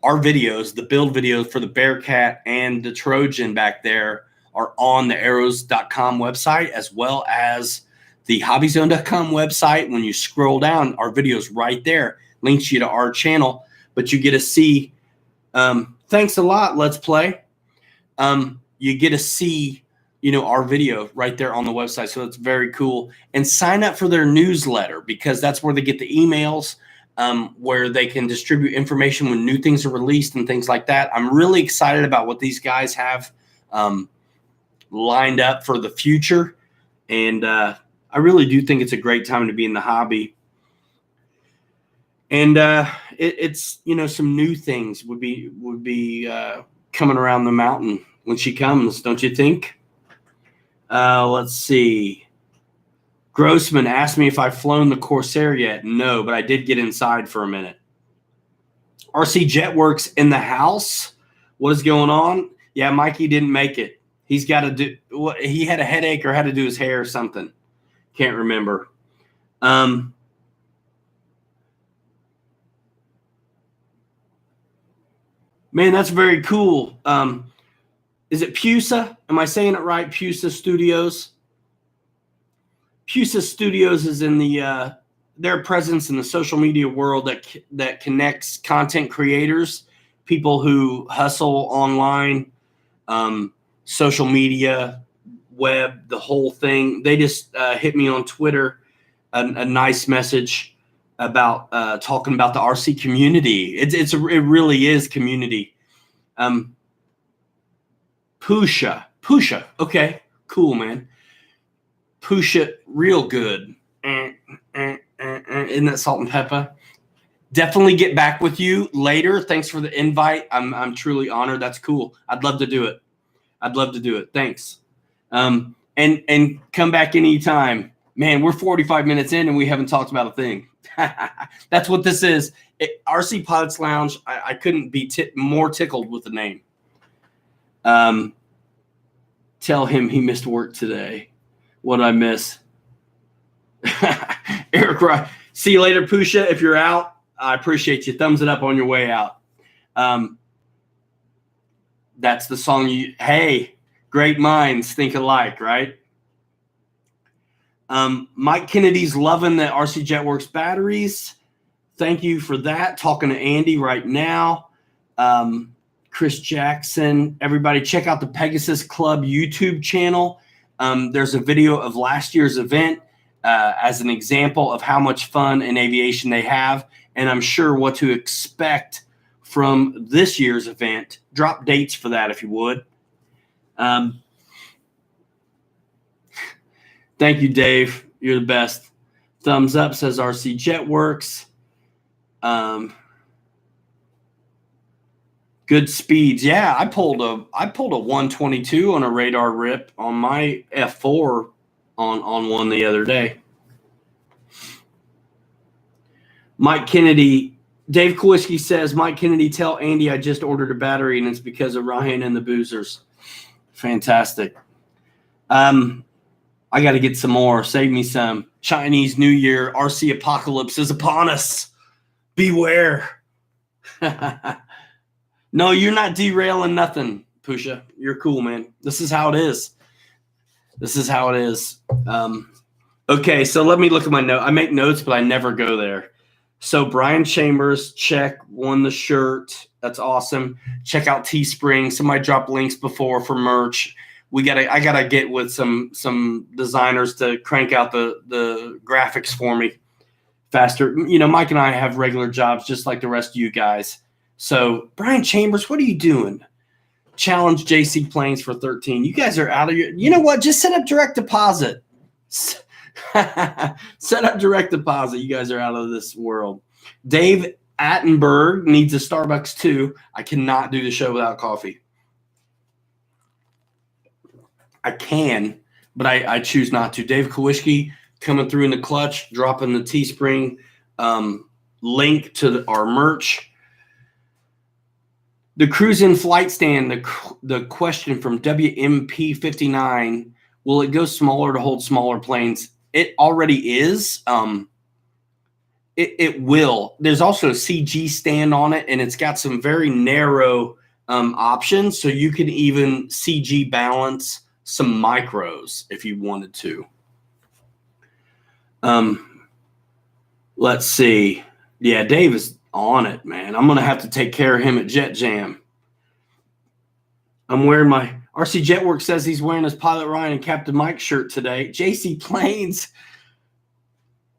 Speaker 1: our videos, the build videos for the Bearcat and the Trojan back there are on the arrows.com website as well as the hobbyzone.com website. When you scroll down, our video's right there, links you to our channel, but you get to see, thanks a lot, Let's Play. You get to see, our video right there on the website. So it's very cool. And sign up for their newsletter because that's where they get the emails, where they can distribute information when new things are released and things like that. I'm really excited about what these guys have lined up for the future. And I really do think it's a great time to be in the hobby. And it's some new things would be coming around the mountain when she comes, don't you think? Let's see. Grossman asked me if I've flown the Corsair yet. No, but I did get inside for a minute. RC Jetworks in the house. What is going on? Yeah, Mikey didn't make it. He's got to do what, he had a headache or had to do his hair or something. Can't remember. Man, that's very cool. Is it Pusa? Am I saying it right? Pusa Studios. Pusa Studios is in their presence in the social media world that connects content creators, people who hustle online, social media, web, the whole thing. They just hit me on Twitter, a nice message about talking about the RC community. It really is community. Pusha. Okay, cool, man. Pusha, real good. Isn't that salt and pepper? Definitely get back with you later. Thanks for the invite. I'm truly honored. That's cool. I'd love to do it. Thanks. And come back anytime. Man, we're 45 minutes in and we haven't talked about a thing. That's what this is. RC Pilots Lounge. I couldn't be more tickled with the name. Tell him he missed work today. What'd I miss? Eric, see you later, Pusha. If you're out, I appreciate you. Thumbs it up on your way out. That's the song hey, great minds think alike, right? Mike Kennedy's loving the RC Jetworks batteries. Thank you for that. Talking to Andy right now. Chris Jackson, everybody check out the Pegasus Club YouTube channel. There's a video of last year's event as an example of how much fun in aviation they have, and I'm sure what to expect from this year's event. Drop dates for that if you would. Thank you, Dave. You're the best. Thumbs up, says RC Jetworks. Good speeds. Yeah, I pulled a 122 on a radar rip on my F4 on one the other day. Mike Kennedy, Dave Kowalski says, Mike Kennedy, tell Andy I just ordered a battery and it's because of Ryan and the Boozers. Fantastic. I got to get some more. Save me some. Chinese New Year, RC apocalypse is upon us. Beware. No, you're not derailing nothing, Pusha. You're cool, man. This is how it is. Okay, so let me look at my note. I make notes, but I never go there. So Brian Chambers, check, won the shirt. That's awesome. Check out Teespring. Somebody dropped links before for merch. I gotta get with some designers to crank out the graphics for me faster. You know, Mike and I have regular jobs just like the rest of you guys. So Brian Chambers, what are you doing? Challenge JC Planes for 13. You guys are out of your. You know what? Just set up direct deposit. Set up direct deposit. You guys are out of this world. Dave Attenberg needs a Starbucks too. I cannot do the show without coffee. I can, but I choose not to. Dave Kowalski coming through in the clutch, dropping the Teespring link to our merch. The cruise in flight stand, the question from WMP59, will it go smaller to hold smaller planes? It already is. It will. There's also a CG stand on it, and it's got some very narrow options, so you can even CG balance some micros if you wanted to. Let's see. Yeah, Dave is on it, man. I'm going to have to take care of him at Jet Jam. I'm wearing my RC Jetworks says he's wearing his Pilot Ryan and Captain Mike shirt today. JC Planes,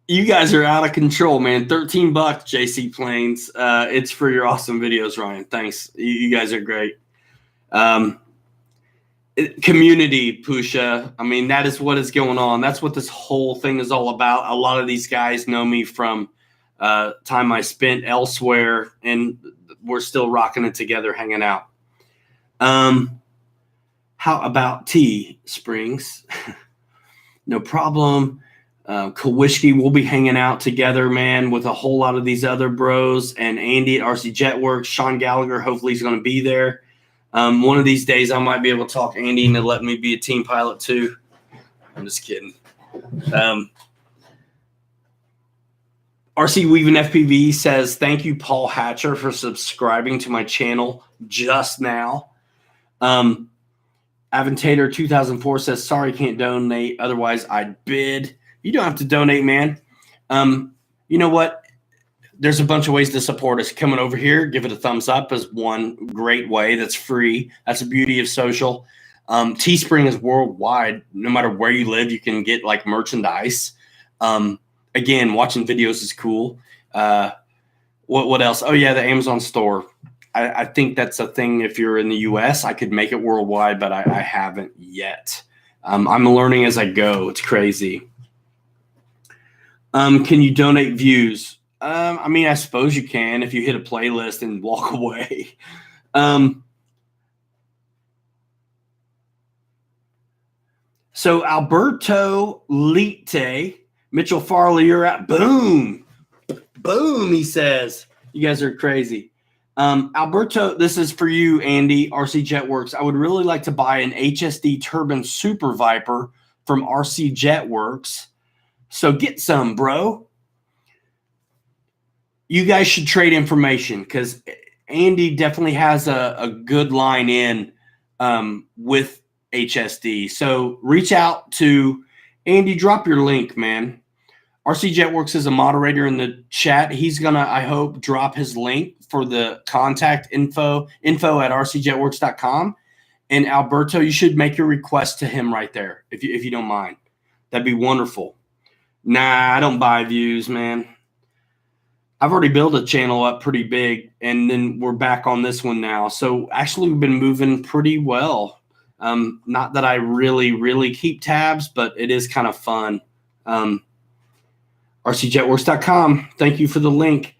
Speaker 1: you guys are out of control, man. $13, JC Planes. It's for your awesome videos, Ryan. Thanks. You guys are great. Community, Pusha. I mean, that is what is going on. That's what this whole thing is all about. A lot of these guys know me from time I spent elsewhere, and we're still rocking it together, hanging out. How about Teesprings? No problem. Kowalski will be hanging out together, man, with a whole lot of these other bros, and Andy at RC Jetworks. Sean Gallagher, hopefully he's going to be there. One of these days I might be able to talk Andy into letting me be a team pilot too. I'm just kidding. RC Weaving FPV says, thank you, Paul Hatcher, for subscribing to my channel just now. Aventator 2004 says, sorry, can't donate. Otherwise, I'd bid. You don't have to donate, man. You know what? There's a bunch of ways to support us. Coming over here, give it a thumbs up is one great way. That's free. That's the beauty of social. Teespring is worldwide. No matter where you live, you can get like merchandise. Again, watching videos is cool. What else? Oh yeah, the Amazon store. I think that's a thing. If you're in the US, I could make it worldwide, but I haven't yet. I'm learning as I go. It's crazy. Can you donate views? I mean, I suppose you can if you hit a playlist and walk away. So Alberto Lite, Mitchell Farley, you're at boom. Boom, he says. You guys are crazy. Alberto, this is for you, Andy, RC Jetworks. I would really like to buy an HSD turbine Super Viper from RC Jetworks. So get some, bro. You guys should trade information because Andy definitely has a good line in with HSD. So reach out to Andy, drop your link, man. RC Jetworks is a moderator in the chat. He's gonna, I hope, drop his link for the contact info at rcjetworks.com. And Alberto, you should make your request to him right there if you don't mind. That'd be wonderful. Nah, I don't buy views, man. I've already built a channel up pretty big, and then we're back on this one now. So actually, we've been moving pretty well. Not that I really keep tabs, but it is kind of fun. rcjetworks.com. Thank you for the link.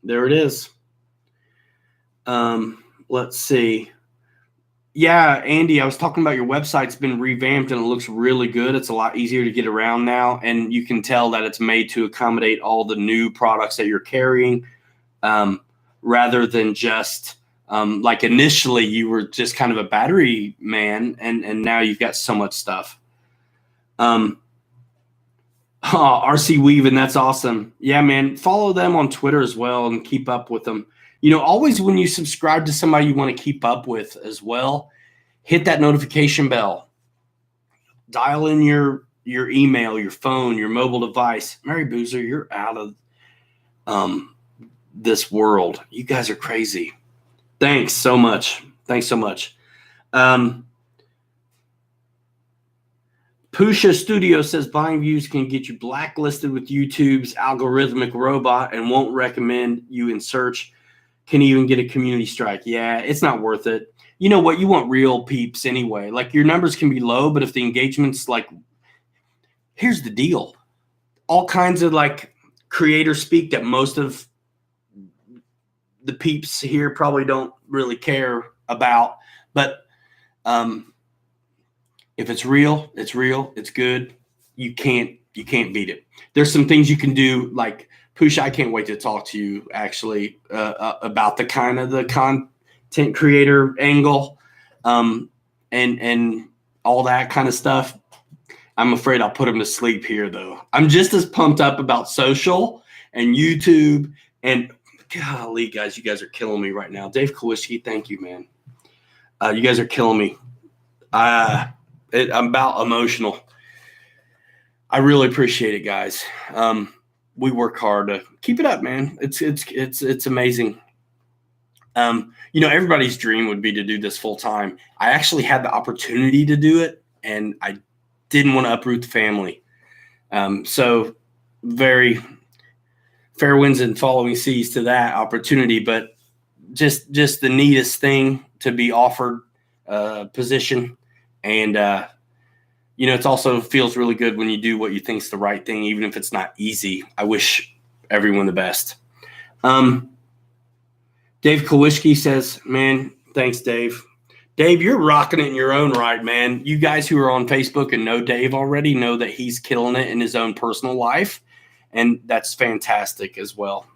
Speaker 1: There it is. Let's see. Yeah, Andy, I was talking about your website's been revamped and it looks really good. It's a lot easier to get around now, and you can tell that it's made to accommodate all the new products that you're carrying, rather than just like initially you were just kind of a battery man, and now you've got so much stuff. RC Weaving, that's awesome. Yeah, man, follow them on Twitter as well and keep up with them. You know, always when you subscribe to somebody you want to keep up with as well, hit that notification bell. Dial in your email, your phone, your mobile device. Mary Boozer, you're out of this world. You guys are crazy. Thanks so much. Thanks so much. Pusha Studio says buying views can get you blacklisted with YouTube's algorithmic robot and won't recommend you in search. Can even get a community strike. Yeah, it's not worth it. You know what? You want real peeps anyway. Like, your numbers can be low, but if the engagement's like, here's the deal. All kinds of like creator speak that most of the peeps here probably don't really care about. But if it's real, it's real, it's good. You can't beat it. There's some things you can do, like Pusha, I can't wait to talk to you actually about the kind of the content creator angle, and all that kind of stuff. I'm afraid I'll put him to sleep here though. I'm just as pumped up about social and YouTube, and golly, guys, you guys are killing me right now. Dave Kowalski, thank you, man. You guys are killing me. I'm about emotional. I really appreciate it, guys. We work hard to keep it up, man. It's amazing. You know, everybody's dream would be to do this full time. I actually had the opportunity to do it, and I didn't want to uproot the family. So very fair winds and following seas to that opportunity, but just the neatest thing to be offered position. And, you know, it also feels really good when you do what you think is the right thing, even if it's not easy. I wish everyone the best. Dave Kowalski says, man, thanks, Dave. Dave, you're rocking it in your own right, man. You guys who are on Facebook and know Dave already know that he's killing it in his own personal life. And that's fantastic as well.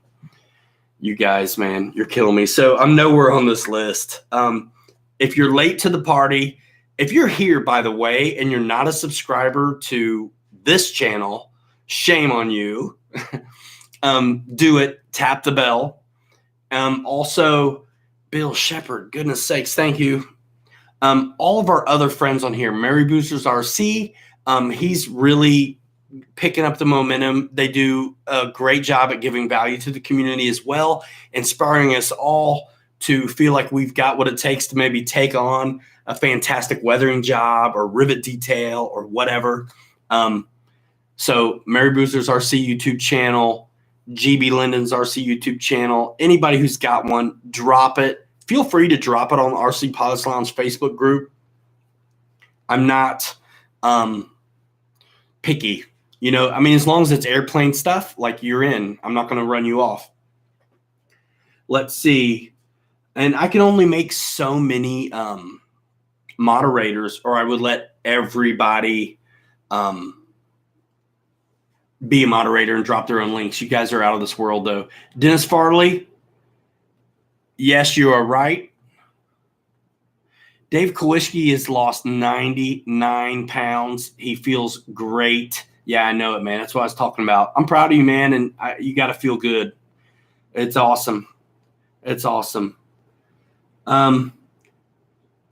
Speaker 1: You guys, man, you're killing me. So I'm nowhere on this list. If you're late to the party, if you're here, by the way, and you're not a subscriber to this channel, shame on you. Do it. Tap the bell. Also, Bill Shepard, goodness sakes, thank you. All of our other friends on here, Mary Boosters RC, he's really picking up the momentum. They do a great job at giving value to the community as well, inspiring us all to feel like we've got what it takes to maybe take on a fantastic weathering job or rivet detail or whatever. So Mary Boosters RC YouTube channel, GB Linden's RC YouTube channel. Anybody who's got one, drop it. Feel free to drop it on the RC Pilots Lounge Facebook group. I'm not picky. You know, I mean, as long as it's airplane stuff, like you're in, I'm not going to run you off. Let's see. And I can only make so many moderators, or I would let everybody be a moderator and drop their own links. You guys are out of this world, though. Dennis Farley, yes, you are right. Dave Kalischke has lost 99 pounds. He feels great. Yeah, I know it, man. That's what I was talking about. I'm proud of you, man, and you got to feel good. It's awesome. It's awesome.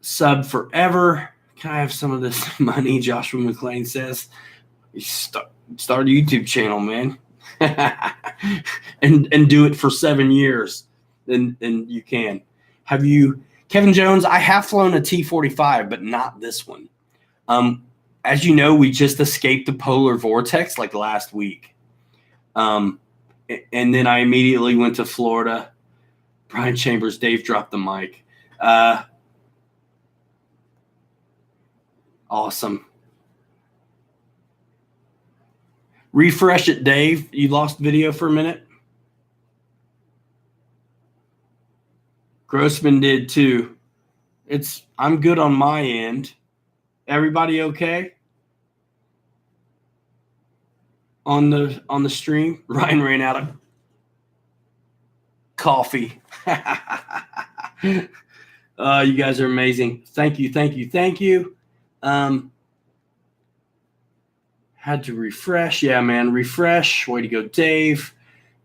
Speaker 1: Sub forever. Can I have some of this money? Joshua McLean says. Start a YouTube channel, man, and do it for 7 years. Then you can. Have you, Kevin Jones? I have flown a T-45, but not this one. As you know, we just escaped the polar vortex like last week, and then I immediately went to Florida. Brian Chambers, Dave dropped the mic. Awesome. Refresh it, Dave. You lost video for a minute. Grossman did too. I'm good on my end. Everybody okay? On the stream? Ryan ran out of coffee. You guys are amazing. Thank you. Had to refresh. Yeah, man, refresh. Way to go, Dave.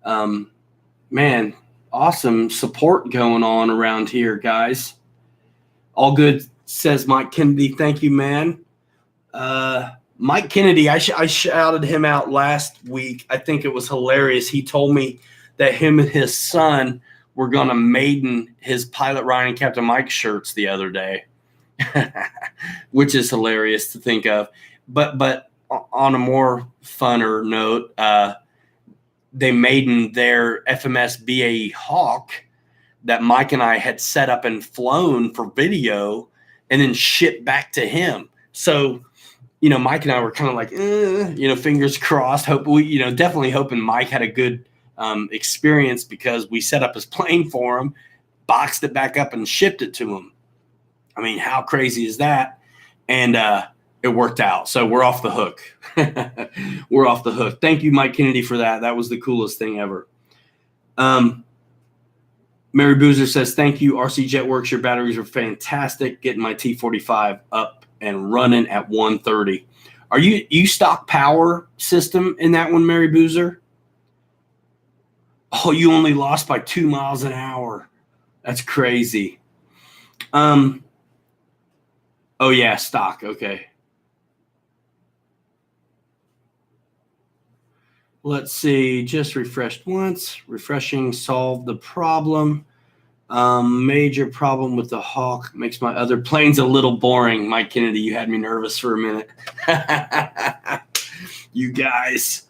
Speaker 1: Man, awesome support going on around here, guys. All good, says Mike Kennedy. Thank you, man. Mike Kennedy, I shouted him out last week. I think it was hilarious. He told me that him and his son were going to maiden his Pilot Ryan and Captain Mike shirts the other day, which is hilarious to think of. But on a more funner note, they maidened their FMS BAE Hawk that Mike and I had set up and flown for video and then shipped back to him. So, you know, Mike and I were kind of like, fingers crossed. Definitely hoping Mike had a good experience, because we set up his plane for him, boxed it back up and shipped it to him. I mean, how crazy is that? And it worked out. So we're off the hook. We're off the hook. Thank you, Mike Kennedy, for that. That was the coolest thing ever. Mary Boozer says, thank you, RC Jetworks. Your batteries are fantastic. Getting my T-45 up and running at 130. Are you stock power system in that one, Mary Boozer? Oh, you only lost by 2 miles an hour. That's crazy. Oh yeah, stock. Okay. Let's see. Just refreshed once. Refreshing solved the problem. Major problem with the Hawk makes my other planes a little boring. Mike Kennedy, you had me nervous for a minute. You guys.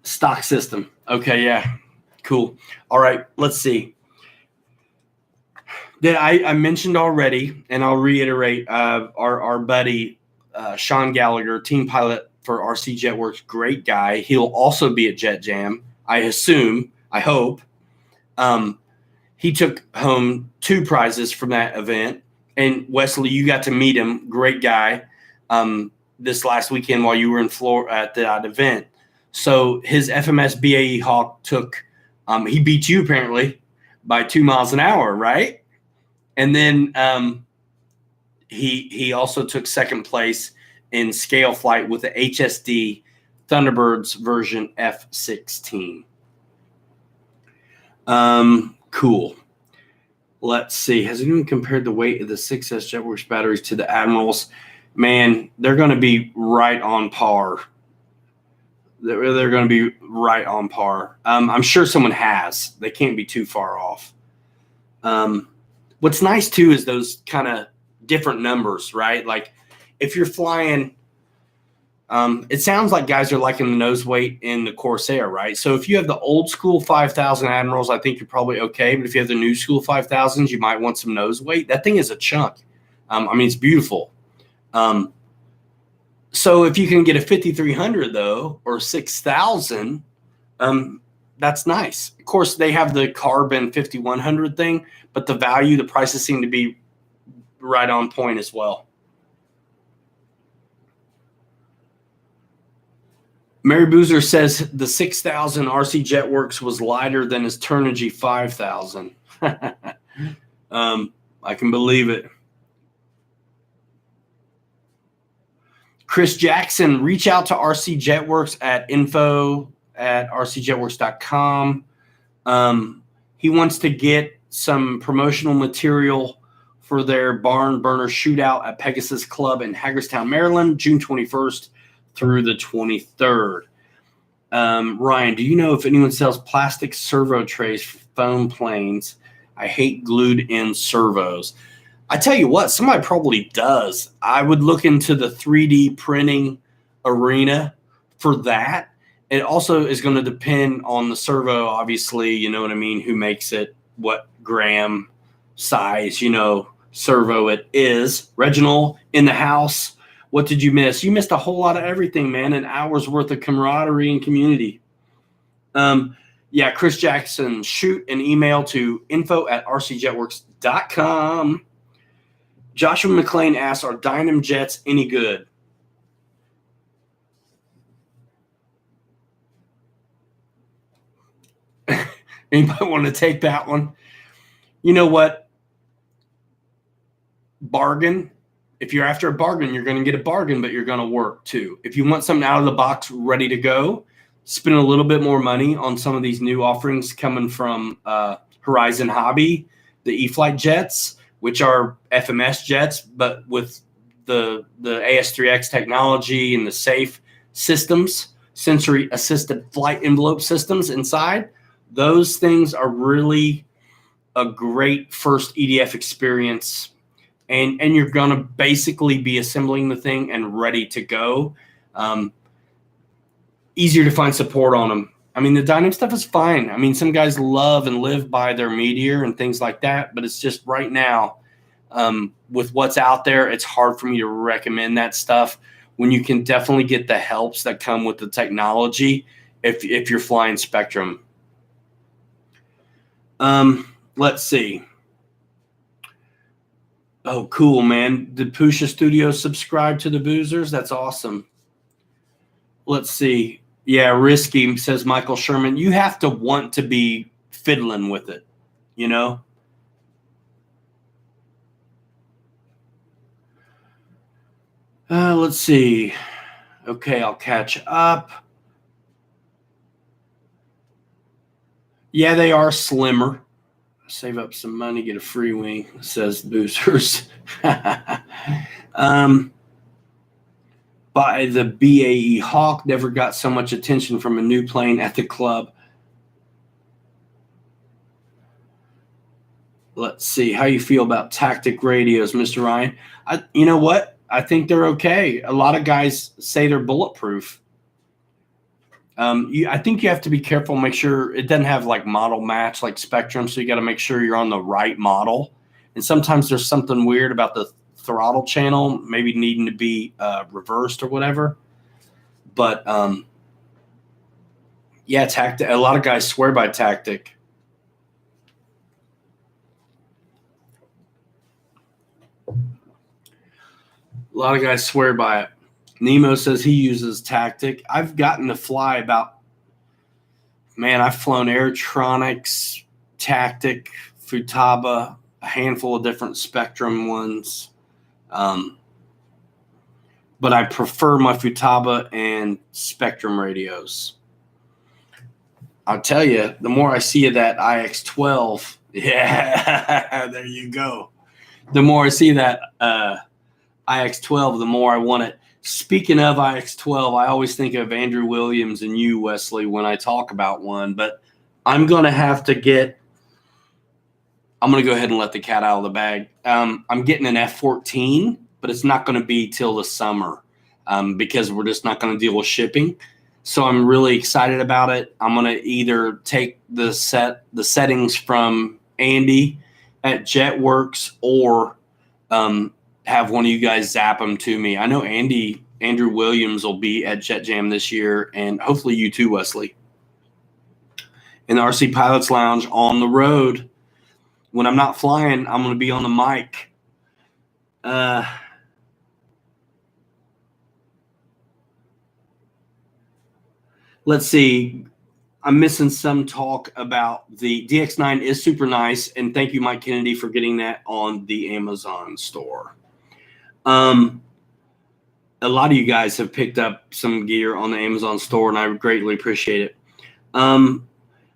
Speaker 1: Stock system. Okay, yeah. Cool. All right, let's see. I mentioned already, and I'll reiterate, our buddy Sean Gallagher, team pilot for RC Jetworks, great guy. He'll also be at Jet Jam, I assume, I hope. He took home 2 prizes from that event. And Wesley, you got to meet him, great guy, this last weekend while you were in Florida at that event. So his FMS BAE Hawk took, he beat you apparently by 2 miles an hour, right? And then he also took second place in scale flight with the HSD Thunderbirds version F-16. Cool. Let's see. Has anyone compared the weight of the 6S Jetworks batteries to the Admirals? Man, they're going to be right on par. They're going to be right on par. I'm sure someone has. They can't be too far off. What's nice, too, is those kind of different numbers, right? Like if you're flying It sounds like guys are liking the nose weight in the Corsair, right? So if you have the old school 5000 Admirals, I think you're probably okay. But if you have the new school 5000s, you might want some nose weight. That thing is a chunk. I mean, it's beautiful. So if you can get a 5300 though, or 6000, that's nice. Of course, they have the carbon 5100 thing, but the value, the prices seem to be right on point as well. Mary Boozer says the 6000 RC Jetworks was lighter than his Turnigy 5000. I can believe it. Chris Jackson, reach out to RC Jetworks at info@rcjetworks.com. He wants to get some promotional material for their barn burner shootout at Pegasus Club in Hagerstown, Maryland, June 21st through the 23rd. Ryan, do you know if anyone sells plastic servo trays for foam planes? I hate glued in servos. I tell you what, somebody probably does. I would look into the 3D printing arena for that. It also is going to depend on the servo, obviously, you know what I mean, who makes it, what gram size, servo it is. Reginald in the house. What did you miss? You missed a whole lot of everything, man. An hour's worth of camaraderie and community. Yeah, Chris Jackson, shoot an email to info@rcjetworks.com. Joshua McLean asks, are Dynam jets any good? Anybody want to take that one? You know what? Bargain. If you're after a bargain, you're going to get a bargain, but you're going to work too. If you want something out of the box ready to go, spend a little bit more money on some of these new offerings coming from Horizon Hobby, the e-flite jets, which are FMS jets, but with the AS3X technology and the safe systems, sensory assisted flight envelope systems inside. Those things are really a great first EDF experience. And you're going to basically be assembling the thing and ready to go. Easier to find support on them. I mean, the Dynam stuff is fine. I mean, some guys love and live by their Meteor and things like that, but it's just right now, with what's out there, it's hard for me to recommend that stuff when you can definitely get the helps that come with the technology if you're flying Spectrum. Let's see. Oh, cool, man. Did Pusha Studios subscribe to the Boozers? That's awesome. Let's see. Yeah, risky, says Michael Sherman. You have to want to be fiddling with it, Let's see. Okay, I'll catch up. Yeah, they are slimmer. Save up some money, get a free wing, says Boozers. By the BAE Hawk, never got so much attention from a new plane at the club. Let's see how you feel about tactic radios, Mr. Ryan. You know what? I think they're okay. A lot of guys say they're bulletproof. I think you have to be careful, make sure it doesn't have like model match like Spectrum, so you got to make sure you're on the right model. And sometimes there's something weird about the throttle channel, maybe needing to be reversed or whatever. But yeah, tactic. A lot of guys swear by tactic. A lot of guys swear by it. Nemo says he uses tactic. I've gotten to fly I've flown Airtronics, tactic, Futaba, a handful of different Spectrum ones. But I prefer my Futaba and Spectrum radios. I'll tell you, the more I see of that IX-12, yeah, there you go. The more I see that IX-12, the more I want it. Speaking of IX-12, I always think of Andrew Williams and you, Wesley, when I talk about one. But I'm going to go ahead and let the cat out of the bag. I'm getting an F-14, but it's not going to be till the summer. because we're just not going to deal with shipping. So I'm really excited about it. I'm going to either take the settings from Andy at JetWorks or have one of you guys zap them to me. I know Andrew Williams will be at Jet Jam this year, and hopefully you too, Wesley. In the RC Pilots Lounge on the road. When I'm not flying, I'm going to be on the mic. Let's see. I'm missing some talk about the DX9 is super nice, and thank you, Mike Kennedy, for getting that on the Amazon store. A lot of you guys have picked up some gear on the Amazon store, and I greatly appreciate it.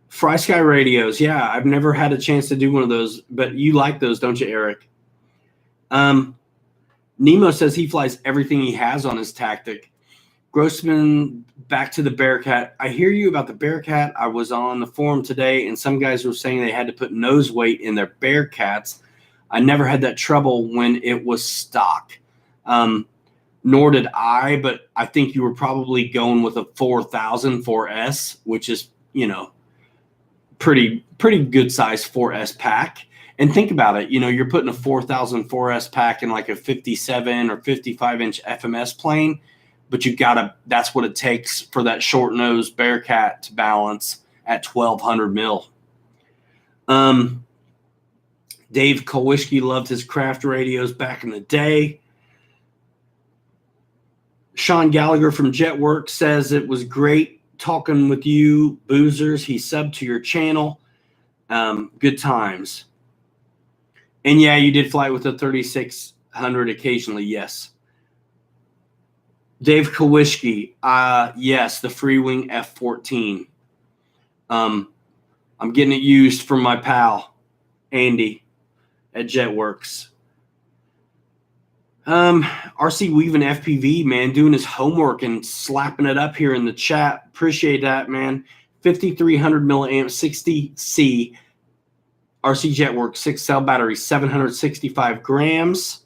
Speaker 1: Fry Sky radios. Yeah, I've never had a chance to do one of those, but you like those, don't you, Eric? Nemo says he flies everything he has on his Tactic. Grossman, back to the Bearcat. I hear you about the Bearcat. I was on the forum today, and some guys were saying they had to put nose weight in their Bearcats. I never had that trouble when it was stock. Nor did I, but I think you were probably going with a 4000 4S, which is, pretty good size 4S pack. And think about it, you're putting a 4000 4S pack in like a 57 or 55-inch FMS plane, but that's what it takes for that short-nosed Bearcat to balance at 1200 mil. Dave Kowalski loved his craft radios back in the day. Sean Gallagher from JetWorks says it was great talking with you, boozers. He subbed to your channel. Good times. And yeah, you did fly with a 3600 occasionally. Yes. Dave Kowalski. Yes, the Freewing F14. I'm getting it used from my pal, Andy, at JetWorks. RC Weaving FPV, man, doing his homework and slapping it up here in the chat. Appreciate that, man. 5300 milliamp 60C RC JetWorks 6-cell battery, 765 grams.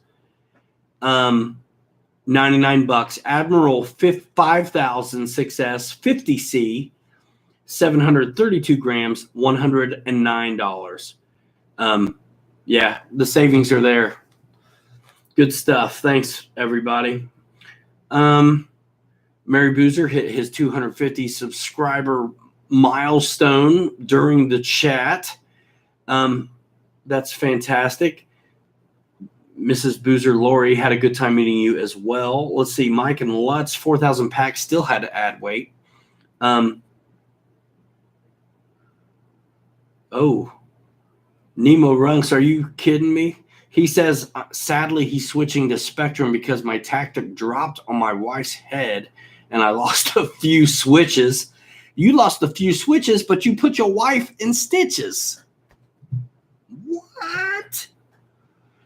Speaker 1: $99. Admiral 5000 6S 50C, 732 grams, $109. Yeah, the savings are there. Good stuff. Thanks, everybody. Mary Boozer hit his 250 subscriber milestone during the chat. That's fantastic. Mrs. Boozer Lori had a good time meeting you as well. Let's see. Mike and Lutz, 4,000 packs, still had to add weight. Oh, Nemo Runks, are you kidding me? He says, sadly, he's switching to Spectrum because my Tactic dropped on my wife's head and I lost a few switches. You lost a few switches, but you put your wife in stitches. What?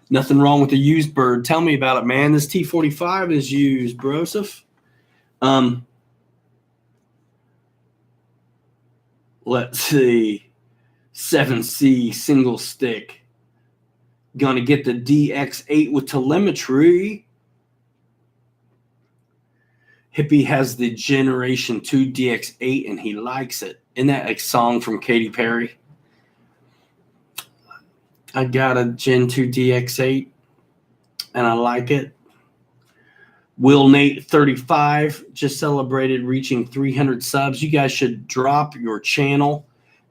Speaker 1: Nothing wrong with the used bird. Tell me about it, man. This T45 is used, Broseph. Let's see. 7C single stick. Gonna get the DX8 with telemetry. Hippie has the Generation 2 DX8 and he likes it. Isn't that a song from Katy Perry? I got a Gen 2 DX8 and I like it. Will Nate 35 just celebrated reaching 300 subs. You guys should drop your channel